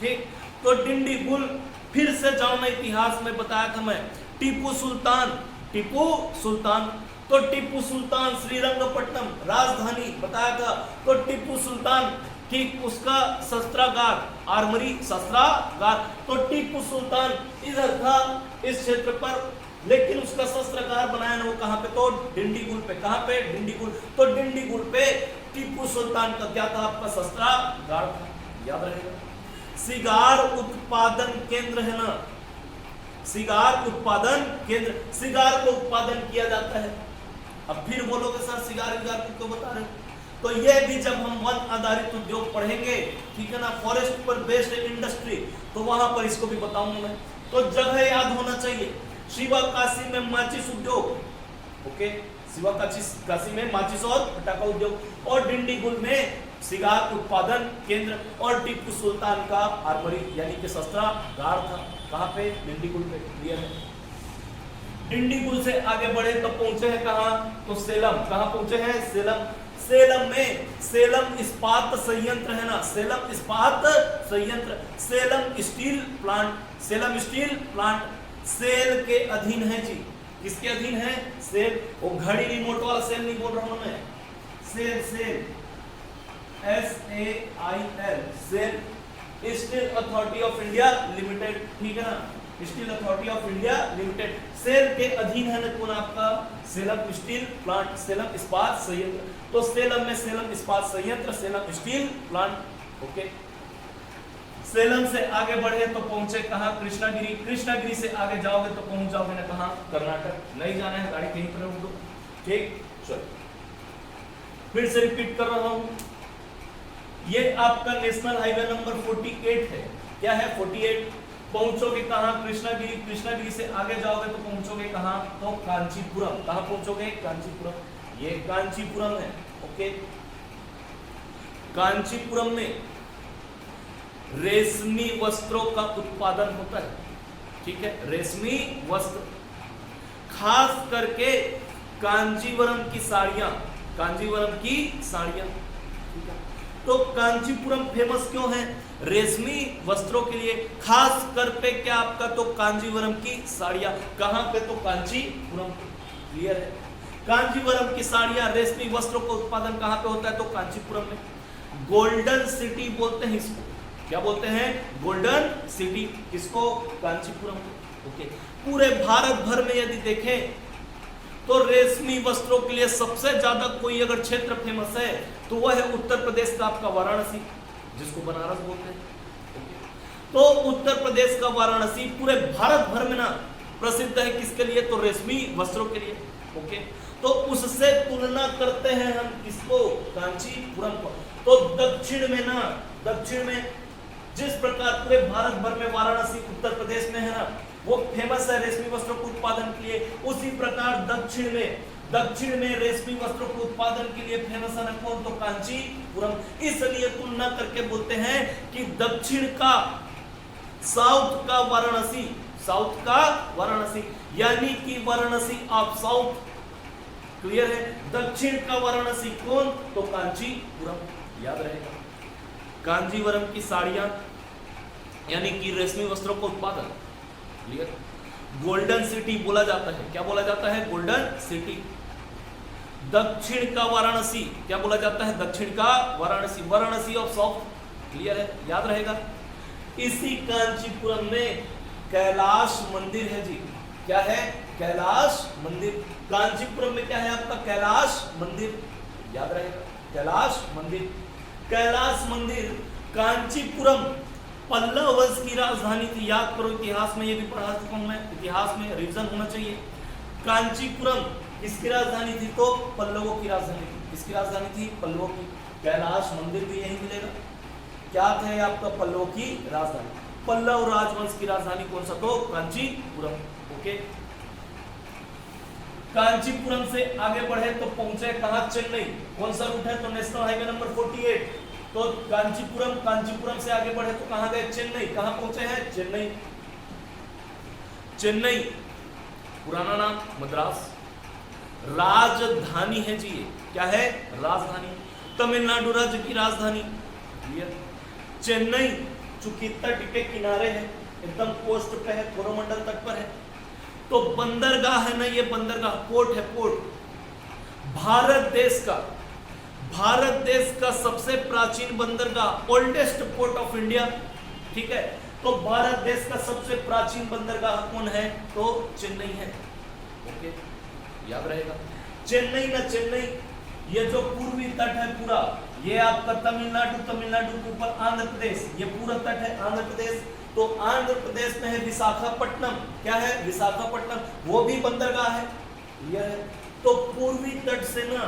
ठीक। तो डिंडीगुल फिर से जाओ ना, इतिहास में बताया था मैं। टीपू सुल्तान, टीपू सुल्तान। तो टीपू सुल्तान श्रीरंगपट्टनम राजधानी बताया था। तो टीपू सुल्तान, ठीक, उसका शस्त्रागार, आर्मरी, शस्त्रागार। तो टीपू सुल्तान इधर था इस क्षेत्र पर, लेकिन उसका शस्त्रागार बनाया ना वो कहां पे? तो डिंडीगुल पे। कहां पे? डिंडीगुल। तो डिंडीगुल पे टीपू सुल्तान का क्या था? आपका शस्त्रागार था। याद रहेगा। सिगार उत्पादन केंद्र है ना, सिगार उत्पादन केंद्र। सिगार को उत्पादन किया जाता है। अब फिर बोलोगे सर सिगार को बता रहे हो, तो ये भी जब हम वन आधारित उद्योग पढ़ेंगे, ठीक है ना, फॉरेस्ट पर बेस्ड इंडस्ट्री, तो वहां पर इसको भी बताऊंगा मैं। तो जगह याद होना चाहिए। शिवकाशी में माचिस उद्योग, ओके, शिवकाशी में माचिस और पटाखा उद्योग, और डिंडीगुल में सिगार उत्पादन केंद्र, और टीपू सुल्तान का आर्मरी यानी कि शस्त्रागार था। कहां पे? डिंडीगुल पे। क्लियर है? डिंडीगुल से आगे बढ़े तो पहुंचे हैं कहां? तो सेलम। कहां पहुंचे हैं? सेलम। सेलम में सेलम इस्पात संयंत्र है ना, सेलम इस्पात संयंत्र, Salem steel plant, Salem steel plant SAIL के अधीन है जी। किसके अधीन है? सेल। वो घड़ी रिमोट वाला सेल नहीं बोल रहा हूं मैं, SAIL, SAIL, SAIL, SAIL, Steel Authority of India Limited, ठीक है ना, Steel Authority of India Limited SAIL के अधीन है ना कौन? आपका सेलम स्टील प्लांट, सेलम इस्पात संयंत्र। तो सेलम में सेलम इस्पात संयंत्र, Salem steel plant, okay. Salem से आगे बढ़े तो पहुंचे कहां? कृष्णागिरी। कृष्णागिरी से आगे जाओगे तो पहुंच जाओगे ना कहां? कर्नाटक। नहीं जाना है, गाड़ी कहीं पर रोक दो, ठीक। चलो फिर से रिपीट कर रहा हूं, ये आपका नेशनल हाईवे नंबर 48 है। क्या है? 48। पहुंचोगे कहां? कृष्णागिरी। कृष्णागिरी से आगे जाओगे तो पहुंचोगे कहां? तो कांचीपुरम। कहां पहुंचोगे? कांचीपुरम। ये कांचीपुरम है, ओके। कांचीपुरम में रेशमी वस्त्रों का उत्पादन होता है, ठीक है, रेशमी वस्त्र, खास करके कांचीवरम की साड़ियां, कांचीवरम की साड़ियां, ठीक है। तो कांचीपुरम फेमस क्यों है? रेशमी वस्त्रों के लिए, खास कर पे क्या आपका? तो कांचीवरम की साड़ियां। कहां पे? तो कांचीपुरम। क्लियर है? कांचीवरम की साड़ियां, रेशमी वस्त्रों का उत्पादन कहां पे होता है? तो कांचीपुरम में। गोल्डन सिटी बोलते हैं इसको। क्या बोलते हैं? Golden city. किसको? कांचीपुरम, ओके। पूरे भारत भर में यदि देखें तो रेशमी वस्त्रों के लिए सबसे ज्यादा कोई अगर क्षेत्र फेमस है तो वह है उत्तर प्रदेश का आपका वाराणसी, जिसको बनारस बोलते हैं। तो उत्तर प्रदेश का वाराणसी पूरे भारत भर में ना प्रसिद्ध है किसके लिए? तो रेशमी वस्त्रों के लिए, ओके। तो उससे तुलना करते हैं हम किसको? कांचीपुरम को। तो दक्षिण में ना, दक्षिण में जिस प्रकार पूरे भारत भर में वाराणसी उत्तर प्रदेश में है ना, वो फेमस है रेशमी वस्त्रों के उत्पादन के लिए, उसी प्रकार दक्षिण में रेशमी वस्त्रों के उत्पादन के लिए फेमस है ना कौन? तो कांचीपुरम। इसलिए तुलना करके बोलते हैं कि दक्षिण का, साउथ का वाराणसी, साउथ का वाराणसी, यानी कि वाराणसी ऑफ साउथ, क्लियर है? दक्षिण का वाराणसी कौन? तो कांचीपुरम, याद रहेगा। कांजीवरम की साड़ियां यानी कि रेशमी वस्त्रों का उत्पादन, क्लियर। गोल्डन सिटी बोला जाता है, क्या बोला जाता है? Golden city. दक्षिण का वाराणसी क्या बोला जाता है? दक्षिण का Varanasi, Varanasi of south, clear है? याद रहेगा। इसी कांचीपुरम में कैलाश मंदिर है जी, क्या है? कैलाश मंदिर। कांचीपुरम में क्या है आपका? कैलाश मंदिर, याद रहेगा, कैलाश मंदिर। कैलाश मंदिर कांचीपुरम पल्लव वंश की राजधानी थी, याद करो, इतिहास में ये भी पढ़ा चुका हूं मैं, इतिहास में रिवीजन होना चाहिए। कांचीपुरम किसकी राजधानी थी? तो पल्लवों की राजधानी थी। किसकी राजधानी थी? पल्लवों की। कैलाश मंदिर भी यही मिलेगा, क्या थे आपका? पल्लवों की राजधानी। पल्लव राजवंश की राजधानी कौन सा? तो कांचीपुरम, ओके। कांचीपुरम से आगे बढ़े तो पहुंचे कहां? चेन्नई। कौन सा रूट है? तो नेशनल हाईवे नंबर 48। तो कांचीपुरम, कांचीपुरम से आगे बढ़े तो कहां गए? चेन्नई। कहां पहुंचे हैं? चेन्नई। चेन्नई पुराना नाम मद्रास, राजधानी है जी ये, क्या है? राजधानी। तमिलनाडु राज्य की राजधानी, क्लियर। चेन्नई चूंकि तट के किनारे है, एकदम कोस्ट पे है, कोरोमंडल तट पर है, तो बंदरगाह है ना, ये बंदरगाह, पोर्ट है, पोर्ट। भारत देश का सबसे प्राचीन बंदरगाह, ओल्डेस्ट पोर्ट ऑफ इंडिया, ठीक है। तो भारत देश का सबसे प्राचीन बंदरगाह कौन है? तो चेन्नई है, ओके, याद रहेगा। चेन्नई ना चेन्नई, ये जो पूर्वी तट है पूरा, ये आपका तमिलनाडु, तमिलनाडु के ऊपर आंध्र प्रदेश, ये पूरा तट है आंध्र प्रदेश। तो आंध्र प्रदेश में है विशाखापट्टनम, क्या है? विशाखापट्टनम, वो भी बंदरगाह है, क्लियर है। तो पूर्वी तट से ना,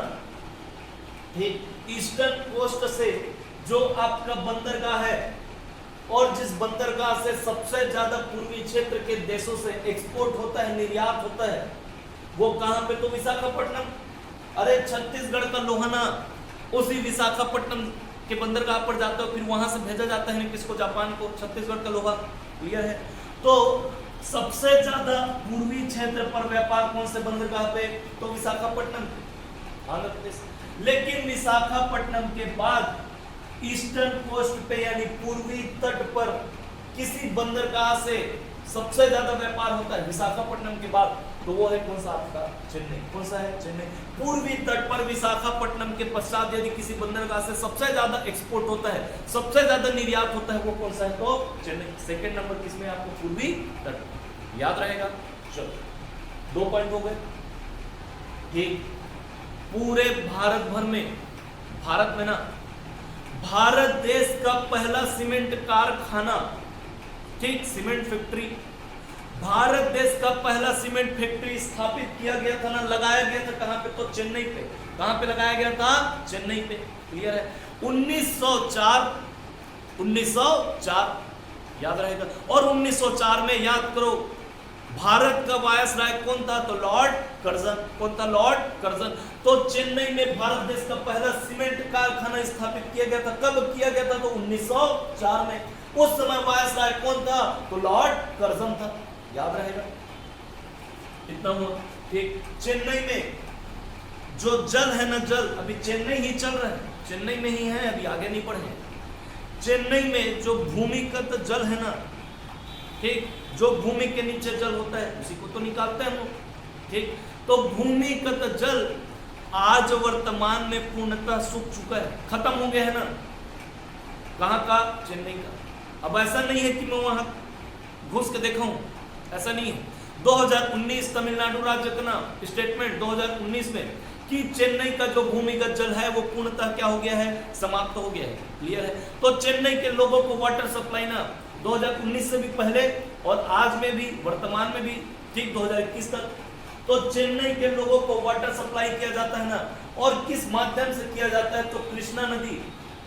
ठीक, ईस्टर्न कोस्ट से जो आपका बंदरगाह है, और जिस बंदरगाह से सबसे ज्यादा पूर्वी क्षेत्र के देशों से एक्सपोर्ट होता है, निर्यात होता है, वो कहां पे? तो विशाखापट्टनम। अरे छत्तीसगढ़ का लोहाना उसी विशाखापट्टनम के बंदरगाह पर जाता है, फिर वहां से भेजा जाता है किसको? जापान को, छत्तीसगढ़ का लोहा, क्लियर है। तो सबसे ज्यादा पूर्वी क्षेत्र पर व्यापार कौन से बंदरगाह पे? तो विशाखापट्टनम, आंध्र प्रदेश। लेकिन विशाखापट्टनम के बाद ईस्टर्न कोस्ट पे यानी पूर्वी तट पर किसी बंदरगाह से सबसे ज्यादा व्यापार होता है विशाखापट्टनम के बाद, तो वो है कौन सा आपका? चेन्नई। कौन सा है? चेन्नई। पूर्वी तट पर विशाखापट्टनम के पश्चात यदि किसी बंदरगाह से सबसे ज्यादा एक्सपोर्ट होता है, सबसे ज्यादा निर्यात होता है, वो कौन सा है? तो चेन्नई। सेकंड नंबर किसमें? आपको पूर्वी तट, याद रहेगा। चलो 2 पॉइंट हो गए, ठीक। पूरे भारत भर में, भारत में ना, भारत देश का पहला सीमेंट कारखाना, ठीक, सीमेंट फैक्ट्री, भारत देश का पहला सीमेंट फैक्ट्री स्थापित किया गया था ना, लगाया गया था कहां पे? तो चेन्नई पे। कहां पे लगाया गया था? चेन्नई पे, क्लियर है। 1904 याद रहेगा। और 1904 में याद करो, भारत का वायसराय कौन था? तो लॉर्ड कर्जन। कौन था? Lord Curzon. तो चेन्नई में भारत देश का पहला सीमेंट कारखाना स्थापित किया गया था। कब किया गया था? तो 1904 में। उस समय वायसराय कौन था? तो लॉर्ड कर्जन था, याद रहेगा। इतना हुआ, ठीक। चेन्नई में जो जल है ना, जल, अभी चेन्नई ही चल रहा है, चेन्नई में ही है, अभी आगे नहीं बढ़े। चेन्नई में जो भूमिगत जल है ना, ठीक, जो भूमि के नीचे जल होता है उसी को तो निकालते हैं हम लोग, ठीक। तो भूमिगत जल आज वर्तमान में पूर्णतः सूख चुका है, खत्म हो गया है ना। कहां का? चेन्नई का। अब ऐसा नहीं है कि मैं वहां घुस के देखा हूं, ऐसा नहीं है। 2019 तमिलनाडु राज्य का ना स्टेटमेंट 2019 में कि चेन्नई का जो भूमिगत जल है वो पूर्णतः क्या हो गया है? समाप्त हो गया है, क्लियर है। तो चेन्नई के लोगों को वाटर सप्लाई ना 2019 से भी पहले और आज में भी, वर्तमान में भी, ठीक, 2021 तक, तो चेन्नई के लोगों को वाटर सप्लाई किया जाता है ना, और किस माध्यम से किया जाता है? तो कृष्णा नदी,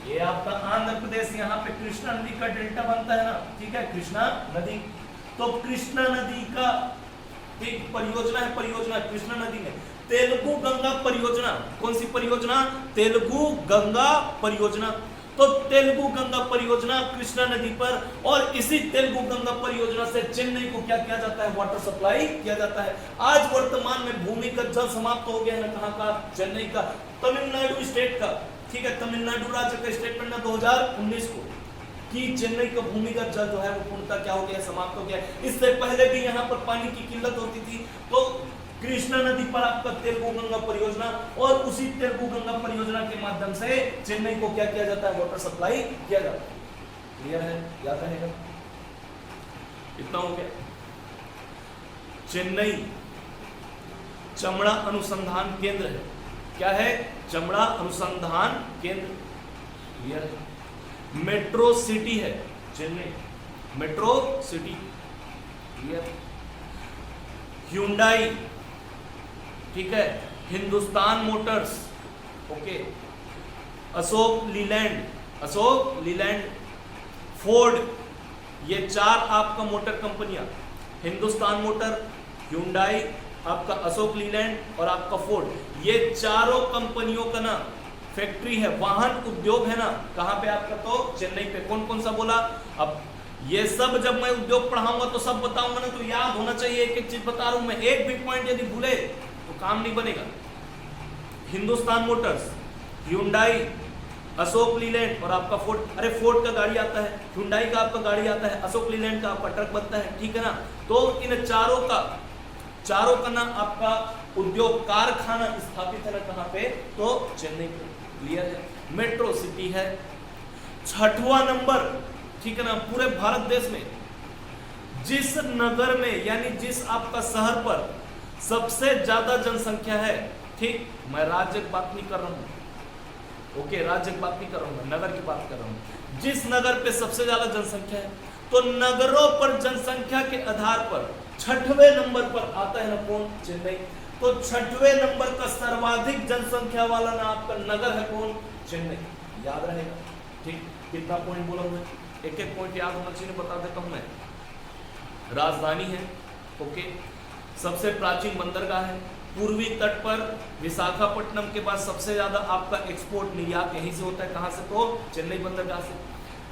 ये आपका आंध्र प्रदेश, यहाँ पे कृष्णा नदी का डेल्टा बनता है ना, ठीक है, कृष्णा नदी। तो कृष्णा नदी का एक परियोजना है, परियोजना कृष्णा नदी में तेलुगु गंगा परियोजना। कौन सी परियोजना? तेलुगु गंगा परियोजना। तो तेलुगु गंगा परियोजना कृष्णा नदी पर, और इसी तेलुगु गंगा परियोजना से चेन्नई को क्या किया जाता है, वाटर सप्लाई किया जाता है। आज वर्तमान में भूमिगत जल समाप्त हो गया है ना, कहां का, चेन्नई का, तमिलनाडु स्टेट का, ठीक है, तमिलनाडु राज्य का स्टेटमेंट ना 2019 को कि चेन्नई का भूमिगत जल जो है वो पूर्णतः क्या हो गया, समाप्त हो गया। इससे पहले भी यहाँ पर पानी की किल्लत होती थी, तो कृष्णा नदी पर आपका तेलुगु गंगा परियोजना, और उसी तेलुगु गंगा परियोजना के माध्यम से चेन्नई को क्या किया जाता है, वाटर सप्लाई किया जाता है। क्लियर है, याद रहेगा, इतना हो गया। चेन्नई चमड़ा अनुसंधान केंद्र है, क्या है, चमड़ा अनुसंधान केंद्र, क्लियर है। मेट्रो सिटी है Chennai, metro city, clear. Hyundai, ठीक है, Hindustan Motors, okay, Ashok Leyland, Ashok Leyland, Ford, ये चार आपका मोटर कंपनियां, हिंदुस्तान मोटर, ह्यूंडई, आपका अशोक लीलैंड और आपका फोर्ड, ये चारों कंपनियों का ना फैक्ट्री है, वाहन उद्योग है ना, कहां पे आपका, तो चेन्नई पे। कौन कौन सा बोला, अब ये सब जब मैं उद्योग पढ़ाऊंगा तो सब बताऊंगा ना, तो याद होना चाहिए, एक एक चीज बता रहा हूं मैं, एक भी पॉइंट यदि भूले तो काम नहीं बनेगा। हिंदुस्तान मोटर्स, ह्यूंडई, अशोक लीलैंड और आपका फोर्ड, अरे फोर्ड का गाड़ी आता है, ह्यूंडई का आपका गाड़ी आता है, अशोक लीलैंड का आपका ट्रक बनता है, ठीक है ना। तो इन चारों का ना आपका उद्योग कारखाना स्थापित है ना, कहां पे, तो चेन्नई पे, क्लियर है। मेट्रो सिटी है। छठवां नंबर, ठीक है ना, पूरे भारत देश में जिस नगर में यानी जिस आपका शहर पर सबसे ज्यादा जनसंख्या है, ठीक, मैं राज्य की बात नहीं कर रहा हूं, ओके, राज्य की बात नहीं कर रहा हूं, नगर की बात कर रहा हूं। जिस नगर पे सबसे ज्यादा जनसंख्या है, तो नगरों पर जनसंख्या के आधार पर छठवें नंबर पर आता है ना, कौन, चेन्नई। तो छठवें नंबर का सर्वाधिक जनसंख्या वाला ना आपका नगर है कौन, चेन्नई, याद रहेगा, ठीक। कितना पॉइंट बोला मैं, एक एक पॉइंट याद होना चाहिए, बता देता हूं मैं। राजधानी है, ओके, सबसे प्राचीन बंदरगाह है, पूर्वी तट पर विशाखापट्टनम के बाद सबसे ज्यादा आपका एक्सपोर्ट निर्यात यहीं से होता है, कहां से, तो चेन्नई बंदरगाह से।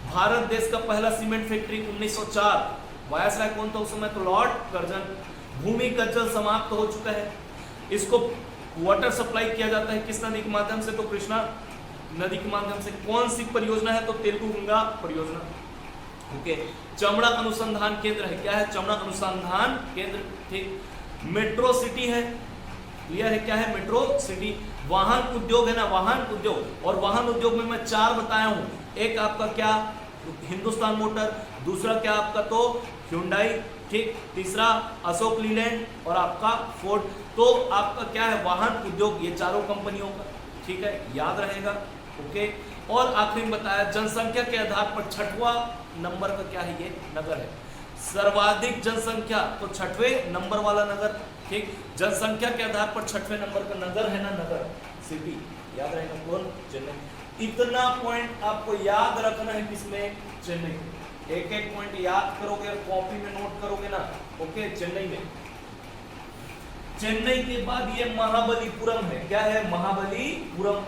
भारत देश का पहला सीमेंट फैक्ट्री 1904, वायसराय कौन था उस समय, तो लॉर्ड कर्जन। भूमिगत जल समाप्त हो चुका है, इसको वाटर सप्लाई किया जाता है किस नदी के माध्यम से, तो कृष्णा नदी के माध्यम से। कौन सी परियोजना है, तो तेलुगु गंगा परियोजना, ओके। चमड़ा अनुसंधान केंद्र है, क्या है, चमड़ा अनुसंधान केंद्र, ठीक। मेट्रो सिटी है, क्लियर है, क्या है, मेट्रो सिटी। वाहन उद्योग है ना, वाहन उद्योग, और वाहन उद्योग में मैं चार बताया हूं, एक आपका क्या, हिंदुस्तान मोटर, दूसरा क्या आपका, तो ह्यूंडई, ठीक, तीसरा अशोक लीलैंड और आपका फोर्ड। तो आपका क्या है, वाहन उद्योग, ये चारों कंपनियों का, ठीक है, याद रहेगा, ओके। और आखिरी में बताया जनसंख्या के आधार पर छठवां नंबर का क्या है, ये नगर है, सर्वाधिक जनसंख्या, तो छठवें नंबर वाला नगर, ठीक। जनसंख्या के आधार पर छठवें नंबर का नगर है ना, नगर सिटी, याद रहेगा कौन, चेन्नई। इतना पॉइंट आपको याद रखना है किसमें, चेन्नई। एक एक पॉइंट याद करोगे और कॉपी में नोट करोगे ना, ओके। चेन्नई में, चेन्नई के बाद ये महाबलीपुरम है, क्या है, महाबलीपुरम,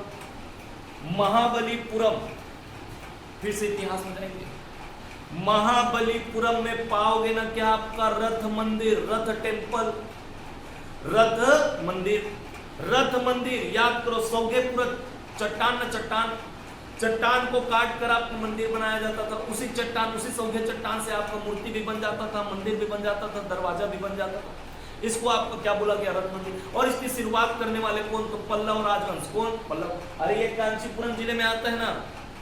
महाबलीपुरम, फिर से इतिहास में जाएंगे। महाबलीपुरम में पाओगे ना क्या, आपका रथ मंदिर, रथ टेम्पल, रथ मंदिर, रथ मंदिर याद करो, सौगेपुर चट्टान न चट्टान, चट्टान को काट कर आपको मंदिर बनाया जाता था, उसी चट्टान, उसी सौगे चट्टान से आपका मूर्ति भी बन जाता था, मंदिर भी बन जाता था, दरवाजा भी बन जाता था। इसको आपको क्या बोला गया, रथ मंदिर। और इसकी शुरुआत करने वाले कौन, तो पल्लव राजवंश, कौन, पल्लव। अरे ये कांचीपुरम जिले में आता है ना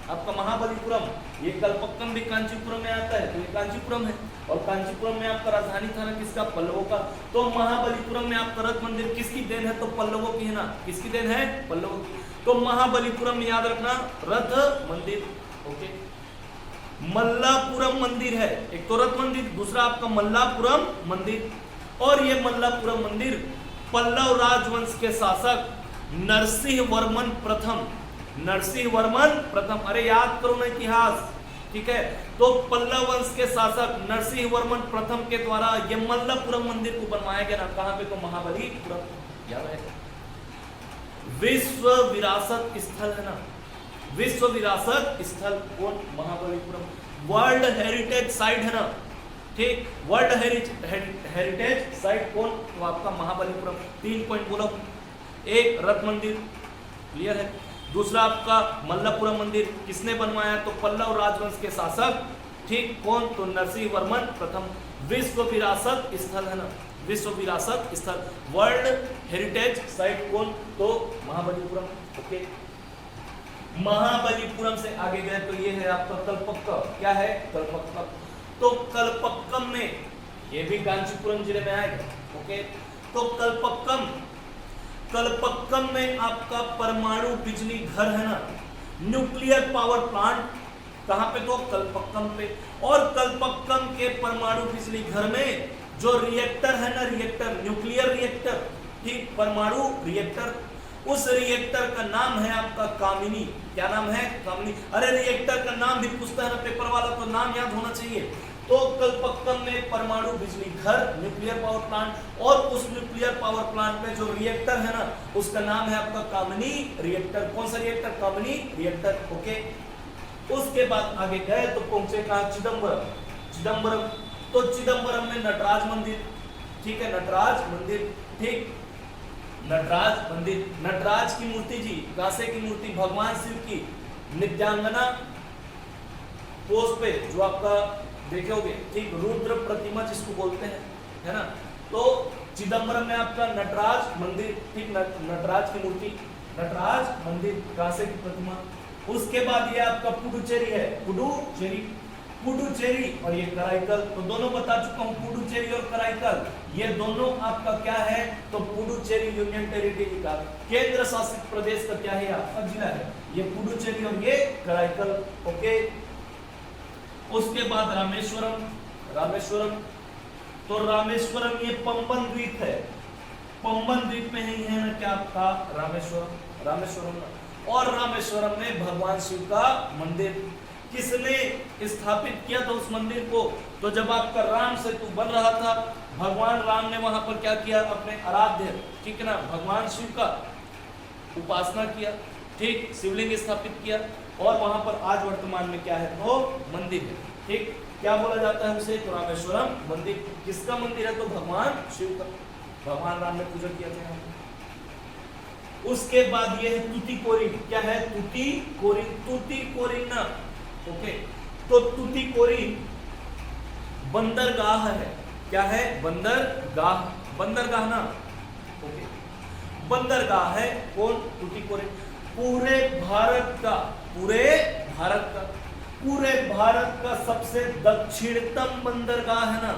आपका महाबलीपुरम, ये कल्पक्कम भी कांचीपुरम में आता है, तो ये कांचीपुरम है। और कांचीपुरम में आपका राजधानी था ना किसका, पल्लवों का। तो महाबलीपुरम में आपका रथ मंदिर किसकी देन है, तो पल्लवों की है ना, किसकी देन है, पल्लवों की। तो महाबलीपुरम में याद रखना रथ मंदिर, ओके। मल्लापुरम मंदिर है, एक तो रथ मंदिर, दूसरा आपका मल्लापुरम मंदिर। और ये मल्लापुरम मंदिर पल्लव राजवंश के शासक नरसिंह वर्मन प्रथम, नरसिंह वर्मन प्रथम, अरे याद करो ना इतिहास, ठीक है। तो पल्लव वंश के शासक नरसिंह वर्मन प्रथम के द्वारा ये मल्लापुरम मंदिर को बनवाया गया ना, कहां पे, तो महाबलीपुरम, याद है। विश्व विरासत स्थल है ना, विश्व विरासत स्थल कौन? महाबलीपुरम। वर्ल्ड हेरिटेज साइट है ना, ठीक, वर्ल्ड हेरिटेज साइट कौन? तो आपका महाबलीपुरम। 3 पॉइंट बोला। एक रथ मंदिर, क्लियर है। दूसरा आपका मल्लपुरम मंदिर किसने बनवाया? तो पल्लव राजवंश के शासक, ठीक, कौन? तो नरसिंह वर्मन प्रथम। विश्व विरासत स्थल है ना, विश्व विरासत स्थल, वर्ल्ड हेरिटेज साइट कौन? तो महाबलीपुरम। ओके, महाबलीपुरम से आगे गए तो ये है आपका कल्पक्कम। क्या है? कल्पक्कम। तो कल्पक्कम में, ये भी कांचीपुरम जिले में आएगा। ओके, तो कल्पक्कम में आपका परमाणु बिजली घर है ना, न्यूक्लियर पावर प्लांट, कहां पे? तो कल्पक्कम पे। और कल्पक्कम के परमाणु बिजली घर में जो रिएक्टर है ना, रिएक्टर, न्यूक्लियर रिएक्टर, ठीक, परमाणु रिएक्टर, उस रिएक्टर का नाम है आपका कामिनी। क्या नाम है? कामिनी। अरे रिएक्टर का नाम भी पूछता है ना पेपर वाला, तो नाम याद होना चाहिए। तो कल्पक्कम में परमाणु बिजली घर, न्यूक्लियर पावर प्लांट, और उस न्यूक्लियर पावर प्लांट में जो रिएक्टर है ना, उसका नाम है आपका कामिनी रिएक्टर। कौन सा रिएक्टर? कामिनी रिएक्टर। ओके, उसके बाद आगे गए तो पहुंचे कहां? चिदम्बरम। चिदम्बरम, तो चिदम्बरम में नटराज मंदिर, ठीक है, नटराज मंदिर, ठीक, नटराज मंदिर। नटराज की मूर्ति जी, कांसे की मूर्ति, भगवान शिव की नित्यांगना पोज पे जो आपका देखोगे, ठीक, रुद्र प्रतिमा जिसको बोलते हैं, है ना। तो चिदम्बरम में आपका नटराज मंदिर, ठीक, नटराज की मूर्ति, नटराज मंदिर, कांसे की प्रतिमा। उसके बाद ये आपका पुडुचेरी है, पुडुचेरी और ये कराईकल, तो दोनों बता चुका हूं, पुडुचेरी और कराईकल, ये दोनों आपका क्या है? तो पुडुचेरी यूनियन टेरिटरी का केंद्र शासित प्रदेश का क्या है? आपका जिला है ये पुडुचेरी और ये कराईकल। ओके, उसके बाद रामेश्वरम। रामेश्वरम, तो रामेश्वरम ये पंबन द्वीप है, पंबन द्वीप में ही है ना क्या आपका? रामेश्वरम। रामेश्वरम, और रामेश्वरम में भगवान शिव का मंदिर किसने स्थापित किया था उस मंदिर को? तो जब आपका राम सेतु बन रहा था, भगवान राम ने वहां पर क्या किया? अपने आराध्य, ठीक है ना, भगवान शिव का उपासना किया, ठीक, शिवलिंग स्थापित किया, और वहां पर आज वर्तमान में क्या है? तो मंदिर है, ठीक। क्या बोला जाता है उसे? तो रामेश्वरम मंदिर। किसका मंदिर है? तो भगवान शिव का, भगवान राम ने पूजा किया था। उसके बाद ये है तुतिकोरिन। क्या है? तुतिकोरिन, तुतिकोरिन ना, ओके, तो तुतिकोरिन बंदरगाह है। क्या है? बंदरगाह, बंदरगाह ना, ओके, बंदरगाह है कौन? तुतिकोरिन। पूरे भारत का, पूरे भारत का, पूरे भारत का सबसे दक्षिणतम बंदरगाह है ना,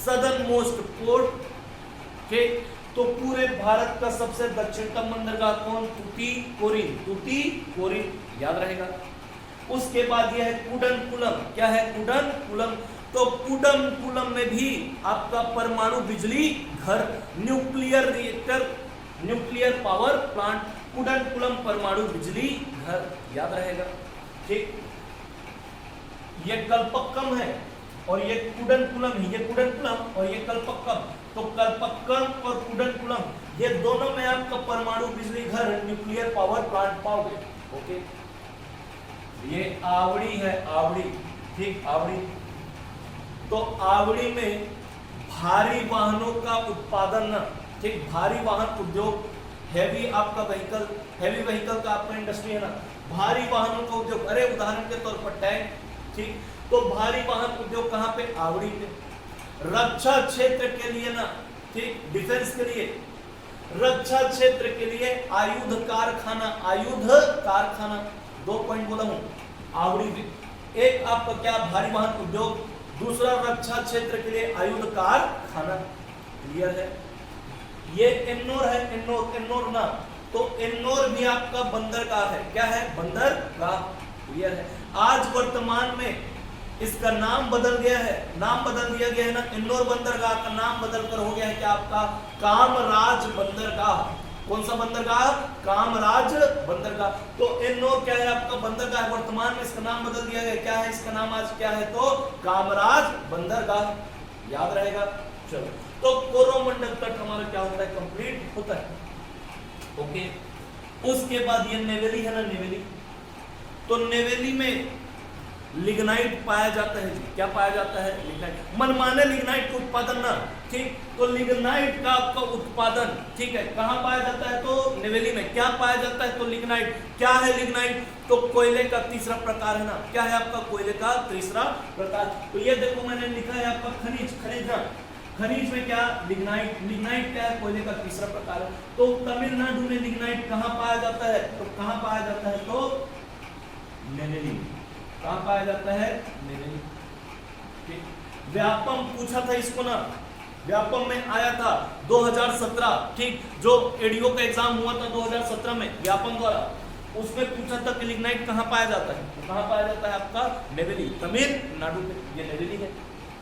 सदर्न मोस्ट पोर्ट, ठीक, तो पूरे भारत का सबसे दक्षिणतम बंदरगाह कौन? तुतिकोरिन, तुतिकोरिन, याद रहेगा। उसके बाद यह है कुडनकुलम। क्या है? कुडनकुलम, तो कुडनकुलम में भी आपका परमाणु बिजली घर, nuclear reactor, nuclear power plant, Kudankulam परमाणु बिजली घर, याद रहेगा, ठीक। ये कल्पक्कम है और ये कुडनकुलम है, ये कुडनकुलम और ये कल्पक्कम। तो कल्पक्कम और कुडनकुलम ये दोनों में आपका परमाणु बिजली घर, न्यूक्लियर पावर प्लांट पाओगे। ओके, ये आवड़ी है, आवड़ी, ठीक, आवड़ी। तो आवड़ी में भारी वाहनों का उत्पादन ना, ठीक, भारी वाहन उद्योग, हैवी आपका व्हीकल, हैवी व्हीकल का आपका इंडस्ट्री है ना, भारी वाहनों का उद्योग। अरे उदाहरण के तौर पर टैंक, ठीक, तो भारी वाहन उद्योग कहां पे? आवड़ी पे। रक्षा क्षेत्र के लिए ना, ठीक, डिफेंस के लिए, रक्षा क्षेत्र के लिए आयुध कारखाना, आयुध कारखाना, 2 पॉइंट बोला हूं, आवड़ी पे। एक आपका क्या? भारी वाहन उद्योग, दूसरा रक्षा क्षेत्र के लिए आयुध कारखाना, क्लियर है। ये एन्नोर है, एन्नोर, एन्नोर ना, तो एन्नोर भी आपका बंदरगाह है। क्या है? बंदरगाह, क्लियर है। आज वर्तमान में इसका नाम बदल गया है, नाम बदल दिया गया है ना, एन्नोर बंदरगाह का नाम बदलकर हो गया है क्या आपका? कामराज बंदरगाह। कौन सा बंदरगाह? कामराज बंदरगाह। तो एन्नोर क्या है आपका? बंदरगाह, वर्तमान में इसका नाम बदल दिया गया। क्या है इसका नाम आज? क्या है? तो कामराज बंदरगाह, याद रहेगा। चलो, तो कोरोमंडल तक हमारा क्या होता है? कंप्लीट होता है। ओके, उसके बाद ये नेवेली है ना, नेवेली, तो नेवेली में लिग्नाइट पाया जाता है जी। क्या पाया जाता है? लिग्नाइट। मनमाने लिग्नाइट का उत्पादन ना, ठीक। तो लिग्नाइट का आपका उत्पादन, ठीक है, कहां पाया जाता है? तो नेवेली में। क्या पाया जाता है? तो लिग्नाइट। क्या है लिग्नाइट? तो कोयले का तीसरा प्रकार है ना। क्या है आपका? कोयले का तीसरा प्रकार। तो ये देखो मैंने लिखा है आपका खनिज। खनिज ना, खनिज में क्या? लिग्नाइट। लिग्नाइट क्या है? कोयले का तीसरा प्रकार है। तो तमिलनाडु में लिग्नाइट कहां पाया जाता है? तो कहां पाया जाता है? तो नेवेली। कहां पाया जाता है? नेवेली। व्यापम पूछा था इसको ना, व्यापम में आया था 2017, ठीक। जो एडीओ का एग्जाम हुआ था 2017 में व्यापम द्वारा, उसमें पूछा था कि लिग्नाइट कहां पाया जाता है। तो कहां पाया जाता है आपका? नेवेली, तमिलनाडु में। ये नेवेली है।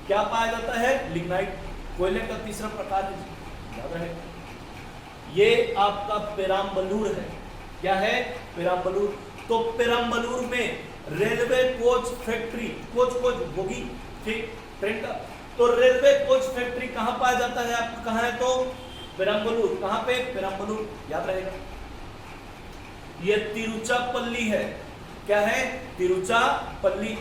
क्या पाया जाता है? लिग्नाइट, कोयले का तीसरा प्रकार है, याद रहे। ये आपका पेराम्बलूर है। क्या है? पेराम्बलूर। तो पेराम्बलूर में railway coach factory, coach bogie, ठीक, ट्रेन का। तो रेलवे कोच फैक्ट्री कहां पाया जाता है आपका? कहां है? तो पेराम्बलूर। कहां पे? पेराम्बलूर, याद रहेगा। ये तिरुचिरापल्ली है। क्या है? तिरुचिरापल्ली।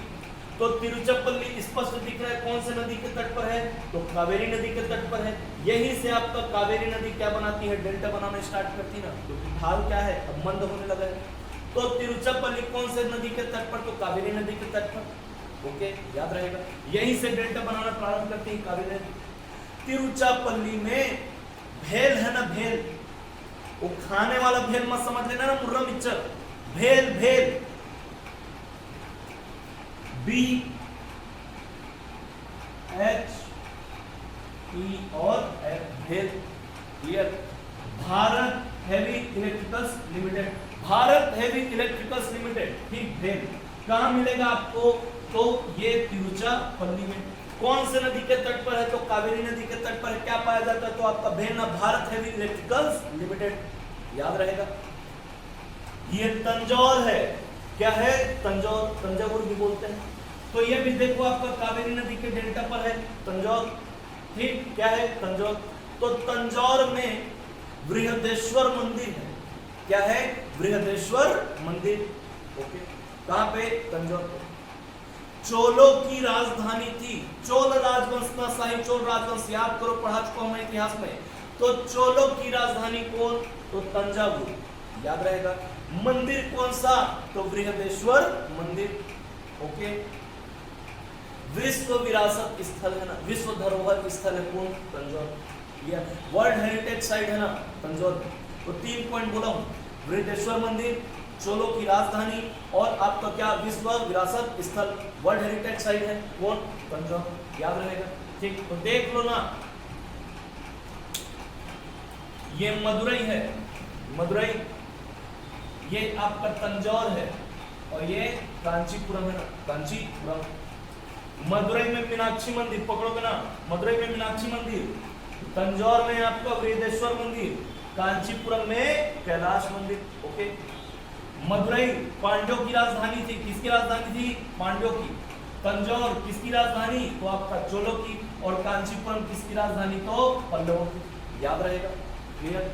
तो तिरुचिरापल्ली स्पष्ट दिख रहा है, कौन से नदी के तट पर है? तो कावेरी नदी के तट पर है। यहीं से आपका कावेरी नदी क्या बनाती है? डेल्टा बनाना स्टार्ट करती ना, क्योंकि ढाल क्या है? अब मंद होने लगा है। तो तिरुचिरापल्ली कौन से नदी के तट पर? तो कावेरी नदी के तट पर। ओके, याद रहेगा। यहीं से डेल्टा बनाना प्रारंभ करती है कावेरी नदी। तिरुचिरापल्ली में भेल है ना, भेल, वो खाने वाला भेल मत समझ लेना ना, मुर्रा मिक्सचर। भेल, भेल, BHE और भेल, clear. Bharat heavy electricals limited, Bharat heavy electricals limited, ठीक, भेल। कहां मिलेगा आपको? तो ये तिरुचिरापल्ली में। कौन से नदी के तट पर है? तो कावेरी नदी के तट पर। क्या पाया जाता है? तो आपका भेल ना, भारत हेवी इलेक्ट्रिकल्स लिमिटेड, याद रहेगा। ये तंजौर है। क्या है? तंजौर, तंजावुर भी बोलते हैं। तो ये भी देखो आपका कावेरी नदी के डेल्टा पर है तंजौर, ठीक। क्या है? तंजौर। तो तंजौर में बृहदेश्वर मंदिर है। क्या है? बृहदेश्वर मंदिर। ओके, कहां पे? तंजौर पे। चोलों की राजधानी थी, चोल राजवंश का, शाही चोल राजवंश, याद करो, पढ़ा चुका हूं इतिहास में। तो चोलों की राजधानी कौन? तो तंजावुर, याद रहेगा। मंदिर कौन सा? तो बृहदेश्वर मंदिर। ओके, विश्व विरासत स्थल है ना, विश्व धरोहर स्थल है कौन? तंजौर। ये वर्ल्ड हेरिटेज साइट है ना तंजौर। तो 3 पॉइंट बोला हूं, बृहदेश्वर मंदिर, चोलों की राजधानी, और आपका क्या? विश्व विरासत स्थल, वर्ल्ड हेरिटेज साइट है कौन? तंजौर, याद रहेगा, ठीक। तो देख लो ना, ये मदुरई है, मदुरई, ये आपका तंजौर है, और ये कांचीपुरम है ना, कांचीपुरम। मदुरई में मीनाक्षी मंदिर, पकड़ोगे ना, मदुरई में मीनाक्षी मंदिर, तंजौर में आपका बृहदेश्वर मंदिर, कांचीपुरम में कैलाश मंदिर। ओके, मदुरई पांड्यों की राजधानी थी। किसकी राजधानी थी? पांड्यों की। तंजौर किसकी राजधानी? तो आपका चोलों की। और कांचीपुरम किसकी राजधानी? तो पल्लवों की, याद रहेगा, क्लियर।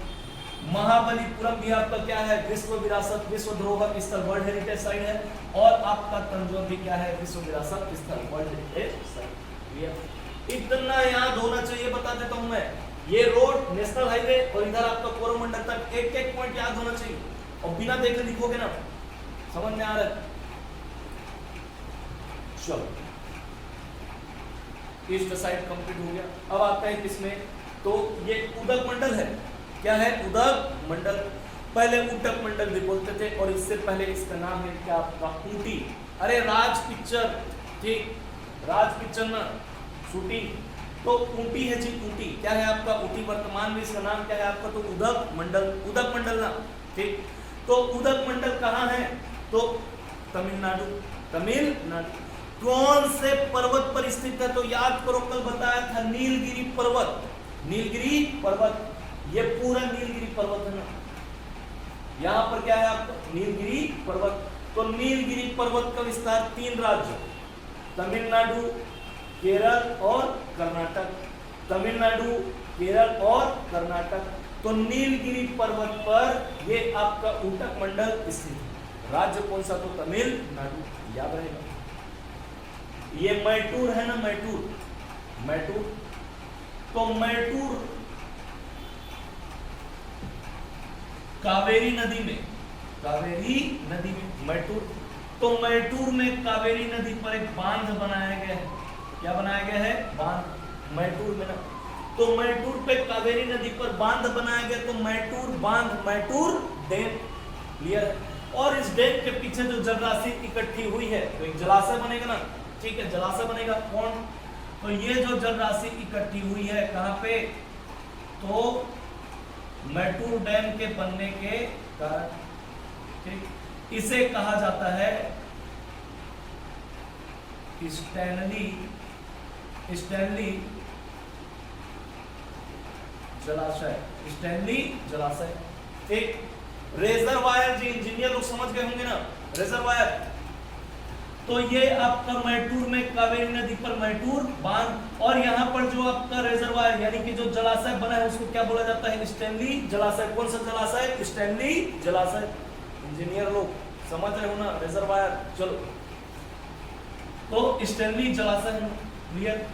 महाबलीपुरम भी आपका क्या है? विश्व विरासत, विश्व धरोहर स्थल, वर्ल्ड हेरिटेज साइट है। और आपका तंजौर भी क्या है? विश्व विरासत स्थल, वर्ल्ड हेरिटेज साइट, क्लियर। इतना याद होना चाहिए, बता देता हूं मैं। ये रोड नेशनल हाईवे और इधर आपका कोरोमंडल तक एक एक पॉइंट याद होना चाहिए, और बिना देखे लिखोगे ना, समझ में आ रहा है? चलो, ईस्ट साइड कंप्लीट हो गया। अब आता है किसमें? तो ये उदक मंडल है। क्या है? उदक मंडल। पहले उटक मंडल भी बोलते थे, और इससे पहले इसका नाम है क्या आपका? ऊटी। अरे राज पिक्चर, ठीक, राज पिक्चर ना, शूटिंग। तो ऊटी है जी, ऊटी। क्या है आपका? ऊटी। वर्तमान में इसका नाम क्या है आपका? तो उदक मंडल, उदक मंडल ना, ठीक। तो उदक मंडल कहाँ है? तो तमिलनाडु, तमिलनाडु। कौन से पर्वत पर स्थित है? तो याद करो, कल बताया था, नीलगिरी पर्वत, नीलगिरी पर्वत। ये पूरा नीलगिरी पर्वत है ना, यहां पर क्या है आपका? नीलगिरी पर्वत। तो नीलगिरी पर्वत का विस्तार 3 राज्य, तमिलनाडु, केरल और कर्नाटक, तमिलनाडु, केरल और कर्नाटक। तो नीलगिरी पर्वत पर ये आपका ऊटक मंडल स्थित है। राज्य कौन सा? तो तमिलनाडु, याद रहेगा। ये मैटूर है ना, मैटूर, मैटूर, तो मैटूर कावेरी नदी में, कावेरी नदी में मैटूर, तो मैटूर में कावेरी नदी पर एक बांध बनाया गया है। क्या बनाया गया है? बांध, मैटूर में ना। तो मैटूर पे कावेरी नदी पर बांध बनाया गया, तो मैटूर बांध, मैटूर डैम, क्लियर। और इस डैम के पीछे जो जलराशि इकट्ठी हुई है, तो एक जलाशय बनेगा ना, ठीक है, जलाशय बनेगा। कौन? तो ये जो जलराशि इकट्ठी हुई है कहां पे? तो मैटूर डैम के बनने के कारण, ठीक, इसे कहा जाता है स्टैनली, स्टैनली जलाशय, स्टैनली जलाशय, ठीक। रेजरवायर, जी इंजीनियर लोग समझ गए होंगे ना, रेजरवायर। तो ये आपका मैटूर में कावेरी नदी पर मैटूर बांध, और यहाँ पर जो आपका रेजरवायर यानी कि जो जलाशय बना है उसको क्या बोला जाता है? स्टैनली जलाशय। कौन सा जलाशय? स्टैनली जलाशय। इंजीनियर लोग समझ रहे हो ना, रेजरवायर। चलो, तो स्टैनली जलाशय, क्लियर।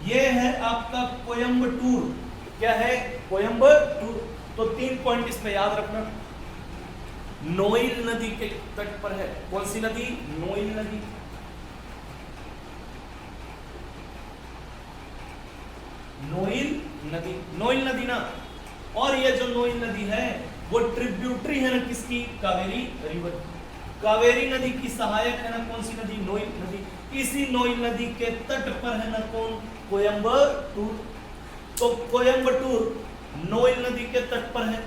ये है आपका कोयम्बटूर, क्या है? कोयम्बटूर। तो 3 पॉइंट इस पे याद रखना। नोइल नदी के तट पर है। कौन सी नदी? नोइल नदी। नोइल नदी, नोइल नदी ना। और ये जो नोइल नदी है वो ट्रिब्यूटरी है ना किसकी? कावेरी रिवर। कावेरी नदी की सहायक है ना कौन सी नदी? नोइल नदी। इसी नोइल नदी के तट पर है ना कौन? कोयम्बटूर। तो कोयम्बटूर नोइल नदी के तट पर है।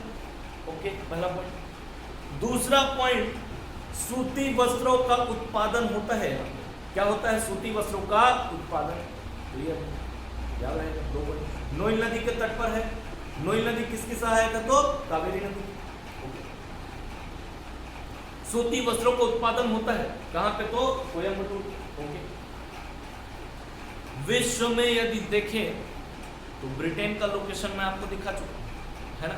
ओके, पहला पॉइंट। दूसरा पॉइंट, सूती वस्त्रों का उत्पादन होता है। क्या होता है? सूती वस्त्रों का उत्पादन, क्लियर, याद रहेगा। 2 पॉइंट। नोइल नदी के तट पर है। नोइल नदी किसकी सहायक है? तो कावेरी नदी। सूती वस्त्रों का उत्पादन होता है कहां पे? तो कोयम्बटूर। ओके। विश्व में यदि देखें तो ब्रिटेन का लोकेशन मैं आपको दिखा चुका है ना।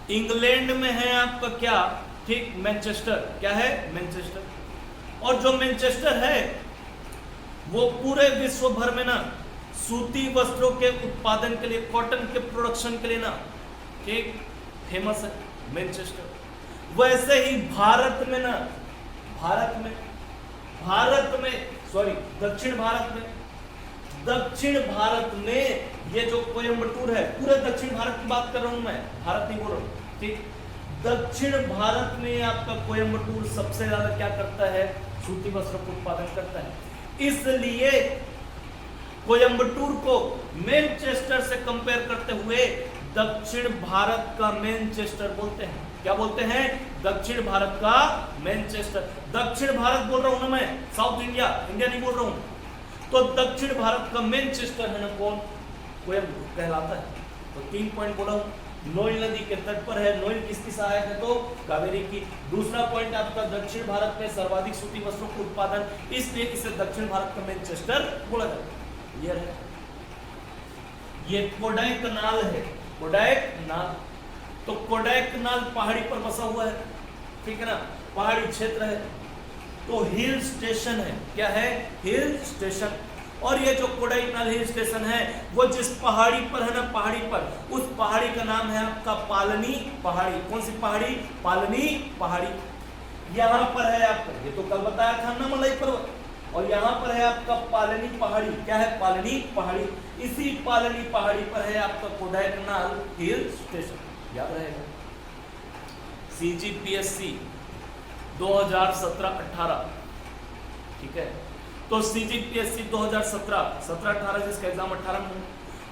इंग्लैंड में है आपका क्या? ठीक, मैनचेस्टर। क्या है? मैनचेस्टर। और जो मैनचेस्टर है वो पूरे विश्व भर में ना सूती वस्त्रों के उत्पादन के लिए, कॉटन के प्रोडक्शन के लिए ना, ठीक, फेमस है मैनचेस्टर। वैसे ही भारत में ना, भारत में सॉरी दक्षिण भारत में ये जो कोयम्बटूर है, पूरे दक्षिण भारत की बात कर रहा हूं मैं, भारत नहीं बोल रहा हूं, ठीक। दक्षिण भारत में आपका कोयम्बटूर सबसे ज्यादा क्या करता है? सूती वस्त्रों का उत्पादन करता है। इसलिए कोयम्बटूर को मैनचेस्टर से कंपेयर करते हुए दक्षिण भारत का मैनचेस्टर बोलते हैं। क्या बोलते हैं? दक्षिण भारत का मैनचेस्टर। दक्षिण भारत बोल रहा हूं ना मैं, साउथ इंडिया, इंडिया नहीं बोल रहा हूं। तो दक्षिण भारत का मैनचेस्टर है ना कौन? कोयम्बटूर कहलाता है। तो 3 पॉइंट बोला हूं। नोइल नदी के तट पर है। नोइल किसकी सहायक है? तो कावेरी की। दूसरा पॉइंट आपका दक्षिण भारत में सर्वाधिक सूती वस्त्रों का उत्पादन, इसलिए इसे दक्षिण भारत का मैनचेस्टर बोला जाता है। क्लियर है? ये कोडाईकनाल है, कोडाईकनाल। तो कोडाईकनाल पहाड़ी पर बसा हुआ है, ठीक है ना, पहाड़ी क्षेत्र है। तो हिल स्टेशन है। क्या है? Hill station. और ये जो कोडाईकनाल हिल स्टेशन है वो जिस पहाड़ी पर है ना, पहाड़ी पर, उस पहाड़ी का नाम है आपका पालनी पहाड़ी। कौन सी पहाड़ी? पालनी पहाड़ी। यहां पर है आपका, ये तो कल बताया था ना, मलाई पर्वत। और यहाँ पर है आपका पालनी पहाड़ी। क्या है? पालनी पहाड़ी। इसी पालनी पहाड़ी पर है आपका कोडाईकनाल हिल स्टेशन। याद रहेगा। CGPSC 2017-18, ठीक है। तो CGPSC 2017-18 जिसका एग्जाम 18 में,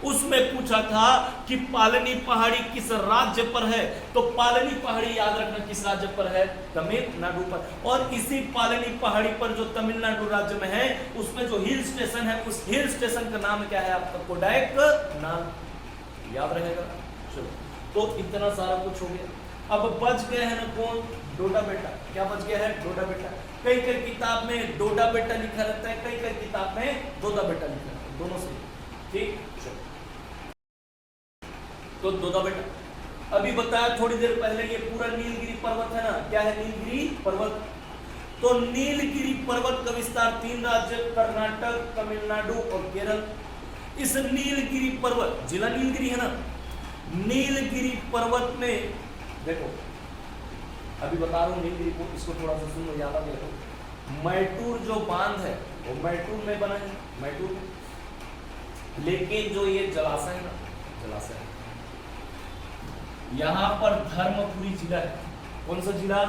उसमें पूछा था कि पालनी पहाड़ी किस राज्य पर है। तो पालनी पहाड़ी याद रखना किस राज्य पर है? तमिलनाडु पर। और इसी पालनी पहाड़ी पर जो तमिलनाडु राज्य में है, उसमें जो हिल स्टेशन है, उस हिल स्टेशन का नाम क्या है आपका? कोडाईकनाल। याद रहेगा। चलो, तो इतना सारा कुछ हो गया। अब बच गए हैं ना कौन? डोडा बेटा। क्या बच गया है? डोडा बेटा। कई कई किताब में डोडा बेटा लिखा रहता है, कई कई किताब में डोडा बेटा लिखा रहता है, दोनों से, ठीक। तो डोडा बेटा अभी बताया थोड़ी देर पहले, ये पूरा नीलगिरी पर्वत है ना। क्या है? नीलगिरी पर्वत। तो नीलगिरी पर्वत का विस्तार 3 राज्य कर्नाटक, तमिलनाडु और केरल। इस नीलगिरी पर्वत, जिला नीलगिरी है ना, नीलगिरी पर्वत में देखो, अभी बता रहा हूं नीलगिरी को, इसको थोड़ा सा सुनो, याद आ गया। मैटूर जो बांध है वो मैटूर में बना है, मैटूर में। लेकिन जो ये जलाशय है ना, जलाशय यहां पर धर्मपुरी जिला है। कौन सा जिला?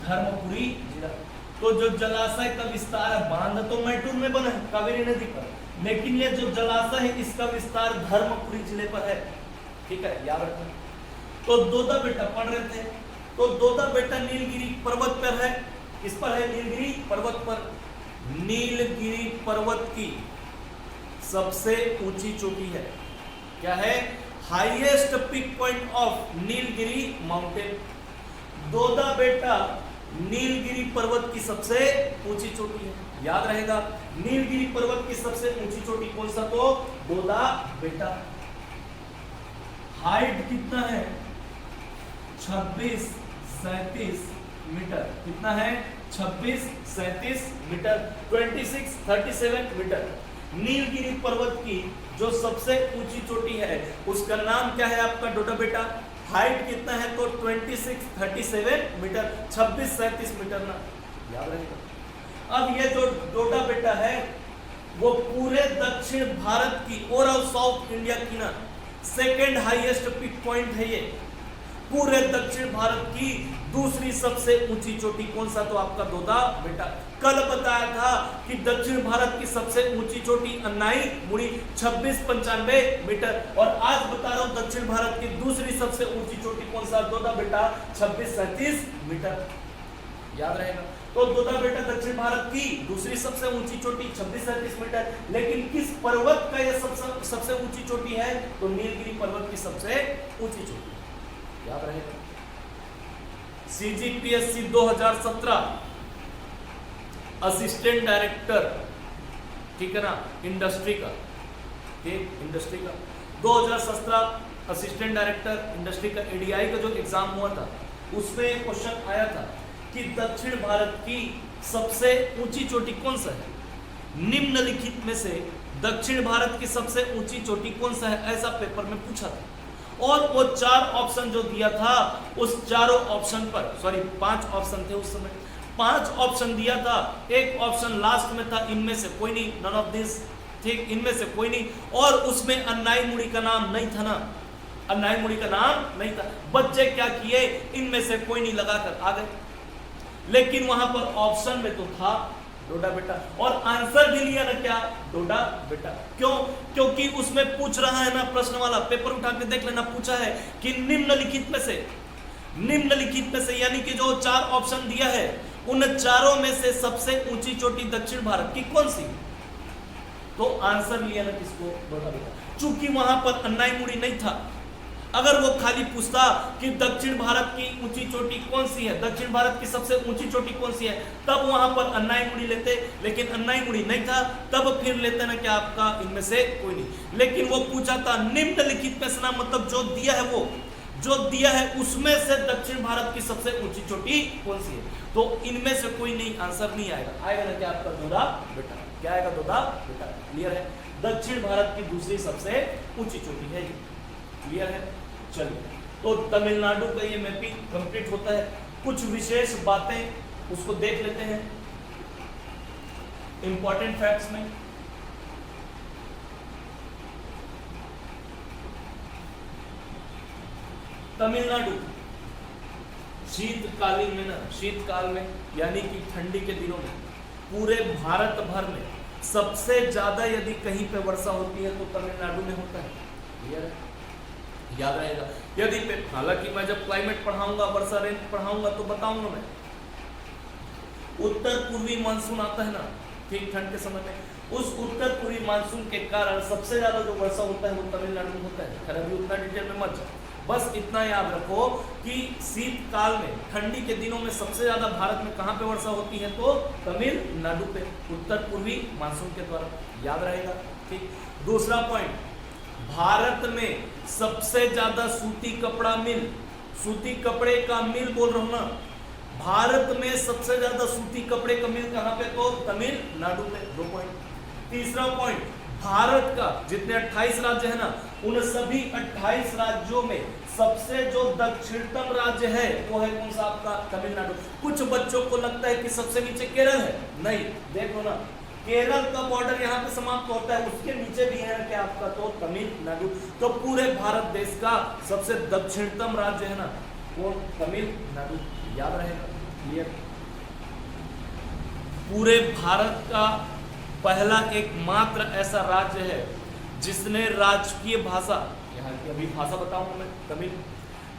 धर्मपुरी जिला। तो जो जलाशय का विस्तार है, बांध तो मैटूर में बना है कावेरी नदी पर, लेकिन ये जो जलाशय है इसका विस्तार धर्मपुरी जिले पर है। ठीक है, याद रखना। तो दोदा बेटा पढ़ रहे थे, तो दोदा बेटा नीलगिरी पर्वत पर है। किस पर है? नीलगिरी पर्वत पर। नीलगिरी पर्वत की सबसे ऊंची चोटी है, क्या है? Highest peak point of Nilgiri mountain. Dodda Betta Nilgiri पर्वत की सबसे ऊंची चोटी है, याद रहेगा। नीलगिरी पर्वत की सबसे ऊंची चोटी कौन सा? तो दोदा बेटा। हाइट कितना है? 26-37 मीटर। कितना है? 26-37 मीटर, 26-37 मीटर। नीलगिरी पर्वत की जो सबसे ऊंची चोटी है उसका नाम क्या है आपका डोडा बेटा? हाइट कितना है? तो 26-37 मीटर, 26-37 मीटर ना, याद रहेगा। अब ये जो डोडा बेटा है वो पूरे दक्षिण भारत की और साउथ इंडिया की ना सेकेंड हाईएस्ट पीक पॉइंट है। ये पूरे दक्षिण भारत की दूसरी सबसे ऊंची चोटी कौन सा? तो आपका दोदा बेटा। कल बताया था कि दक्षिण भारत की सबसे ऊंची चोटी अन्नाई मुड़ी 26-95 मीटर, और आज बता रहा हूं दक्षिण भारत की दूसरी सबसे ऊंची चोटी कौन सा? दोदा बेटा 26-37 मीटर, याद रहेगा। तो दोदा बेटा दक्षिण भारत की दूसरी सबसे ऊंची चोटी 26-37 मीटर, लेकिन किस पर्वत का यह सबसे ऊंची चोटी है? तो नीलगिरी पर्वत की सबसे ऊंची चोटी, याद रहेगा। CGPSC 2017 असिस्टेंट डायरेक्टर, ठीक है ना, इंडस्ट्री का, ठीक, इंडस्ट्री का 2017 असिस्टेंट डायरेक्टर इंडस्ट्री का ADI का जो एग्जाम हुआ था उसमें क्वेश्चन आया था कि दक्षिण भारत की सबसे ऊंची चोटी कौन सा है? निम्नलिखित में से दक्षिण भारत की सबसे ऊंची चोटी कौन सा है? ऐसा पेपर में पूछा था, और वो 4 ऑप्शन जो दिया था उस चारों ऑप्शन पर, सॉरी 5 ऑप्शन थे उस समय, 5 ऑप्शन दिया था। एक ऑप्शन लास्ट में था, इनमें से कोई नहीं, नन ऑफ दिस, ठीक, इनमें से कोई नहीं। और उसमें अन्नाई मुड़ी का नाम नहीं था ना, अन्नाई मुड़ी का नाम नहीं था। बच्चे क्या किए? इनमें से कोई नहीं लगाकर आ गए, लेकिन वहां पर ऑप्शन में तो था डोडा बेटा, और आंसर भी लिया ना, क्या? डोडा बेटा। क्यों? क्योंकि उसमें पूछ रहा है ना, प्रश्न वाला पेपर उठा के देख लेना, पूछा है कि निम्नलिखित में से, निम्नलिखित में से यानी कि जो 4 ऑप्शन दिया है उन चारों में से सबसे ऊंची चोटी दक्षिण भारत की कौन सी? तो आंसर लिया ना किसको? डोडा बेटा। चूंकि वहां पर अन्नाई मुड़ी नहीं था, अगर वो खाली पूछता कि दक्षिण भारत की ऊंची चोटी कौन सी है, दक्षिण भारत की सबसे ऊंची चोटी कौन सी है, तब वहां पर अन्नाई मुड़ी लेते, लेकिन अन्नाई मुड़ी नहीं था, तब फिर लेते ना क्या आपका इनमें से कोई नहीं। लेकिन वो पूछा था निम्नलिखित में से ना, मतलब जो दिया है, वो जो दिया है उसमें से दक्षिण भारत की सबसे ऊंची चोटी कौन सी है? तो इनमें से कोई नहीं, आंसर नहीं आएगा। आएगा ना क्या आपका? दोदा बेटा। क्या आएगा? दोदा बेटा। क्लियर है? दक्षिण भारत की दूसरी सबसे ऊंची चोटी है, क्लियर है? चलिए, तो तमिलनाडु का ये मैपिंग कंप्लीट होता है। कुछ विशेष बातें उसको देख लेते हैं इंपॉर्टेंट फैक्ट्स में। तमिलनाडु शीतकालीन में ना, शीतकाल में यानी कि ठंडी के दिनों में पूरे भारत भर में सबसे ज्यादा यदि कहीं पे वर्षा होती है तो तमिलनाडु में होता है, क्लियर है? याद रहेगा। यदि हालांकि मैं जब क्लाइमेट पढ़ाऊंगा, वर्षा रेंज पढ़ाऊंगा तो बताऊंगा मैं, उत्तर पूर्वी मानसून आता है ना, ठीक, ठंड के समय में, उस उत्तर पूर्वी मानसून के कारण सबसे ज्यादा जो वर्षा होता है वो तमिलनाडु में होता है। खैर अभी उतना डिटेल में मत जाओ, बस इतना याद रखो कि शीतकाल में, ठंडी के दिनों में सबसे ज्यादा भारत में कहां पे वर्षा होती है? तो तमिलनाडु पे, उत्तर पूर्वी मानसून के द्वारा, याद रहेगा, ठीक। दूसरा पॉइंट, भारत में सबसे ज्यादा सूती कपड़ा मिल, सूती कपड़े का मिल बोल रहा हूं ना, भारत में सबसे ज्यादा सूती कपड़े का मिल कहां पे? तो तमिलनाडु में। 2 पॉइंट। तीसरा पॉइंट, भारत का जितने 28 राज्य है ना, उन सभी 28 राज्यों में सबसे जो दक्षिणतम राज्य है वो है कौन सा? आपका तमिलनाडु। कुछ बच्चों को लगता है कि सबसे नीचे केरल है, नहीं, देखो ना, केरल का बॉर्डर यहाँ पे समाप्त होता है, उसके नीचे भी है क्या आपका? तो तमिलनाडु। तो पूरे भारत देश का सबसे दक्षिणतम राज्य है ना वो तमिलनाडु, याद रहेगा, क्लियर। पूरे भारत का पहला एकमात्र ऐसा राज्य है जिसने राजकीय भाषा, यहाँ की अभी भाषा बताऊंगा मैं, तमिल,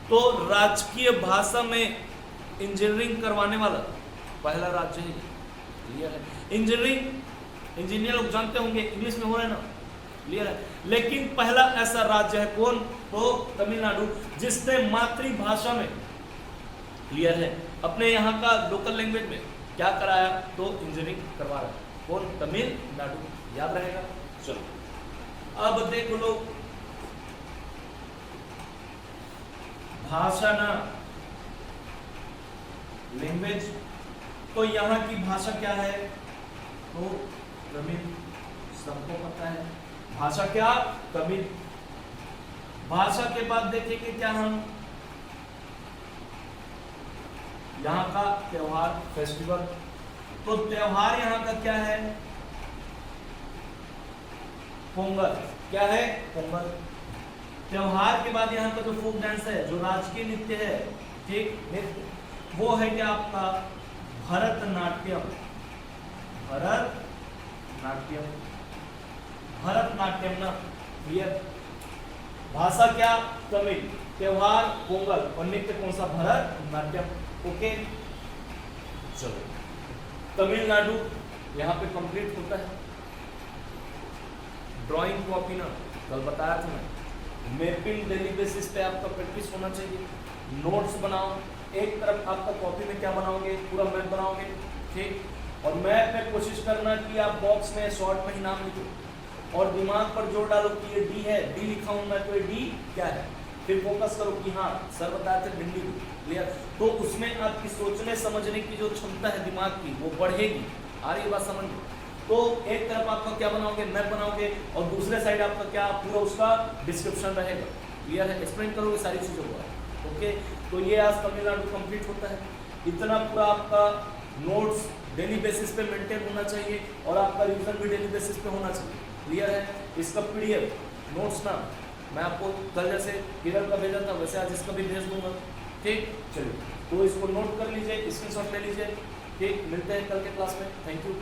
तो राजकीय भाषा में इंजीनियरिंग करवाने वाला पहला राज्य है, क्लियर है। इंजीनियरिंग, इंजीनियर लोग जानते होंगे, इंग्लिश में हो रहा है ना, क्लियर है। लेकिन पहला ऐसा राज्य है कौन? तो तमिलनाडु, जिसने मातृभाषा में, क्लियर है, अपने यहाँ का लोकल लैंग्वेज में क्या कराया? तो इंजीनियरिंग करवा रहा है, कौन? तमिलनाडु, याद रहेगा। चलो अब देख लो, भाषा ना, लैंग्वेज, तो यहाँ की भाषा क्या है? तो तमिल, सबको पता है। भाषा क्या? तमिल। भाषा के बाद देखेंगे क्या हम, यहाँ का त्योहार, फेस्टिवल, तो त्योहार यहाँ का क्या है? पोंगल, क्या है? पोंगल। त्योहार के बाद यहाँ का जो फोक डांस है, जो राजकीय नृत्य है, ठीक, नृत्य, वो है क्या आपका? भरतनाट्यम, भरतनाट्यम, भरतनाट्यम ना, क्लियर। भाषा क्या? तमिल, त्योहार पोंगल, और नृत्य कौन सा? भरतनाट्यम, ओके। चलो तमिलनाडु यहाँ पे कंप्लीट होता है। ड्राइंग कॉपी ना, कल बताया था मैं, मैपिंग डेली बेसिस पे आपका प्रैक्टिस होना चाहिए। नोट्स बनाओ, एक तरफ आपका कॉपी में क्या बनाओगे? पूरा मैप बनाओगे, ठीक। और मैप में कोशिश करना कि आप बॉक्स में शॉर्ट में ही नाम लिखो और दिमाग पर जोर डालो कि ये डी है, डी लिखा हूं मैं, तो ये डी क्या है। फिर फोकस करो कि हाँ सर बताए थे भिंडी, क्लियर। तो उसमें आपकी सोचने समझने की जो क्षमता है दिमाग की वो बढ़ेगी। आ रही बात समझ में? तो एक तरफ आपका क्या बनाओगे? मैप बनाओगे, और दूसरे साइड आपका क्या? पूरा उसका डिस्क्रिप्शन रहेगा, क्लियर है। एक्सप्लेन करोगे सारी चीजों को, ओके। तो ये आज तमिलनाडु कंप्लीट होता है। इतना पूरा आपका नोट्स डेली बेसिस पे मेंटेन होना चाहिए और आपका रिवीजन भी डेली बेसिस पे होना चाहिए, क्लियर है। इसका पीडीएफ नोट्स ना मैं आपको कल जैसे किरण का भेजा था वैसे आज इसका भी भेज दूंगा, ठीक। चलिए, तो इसको नोट कर लीजिए, स्क्रीनशॉट ले लीजिए, ठीक। मिलते हैं कल के क्लास में, थैंक यू।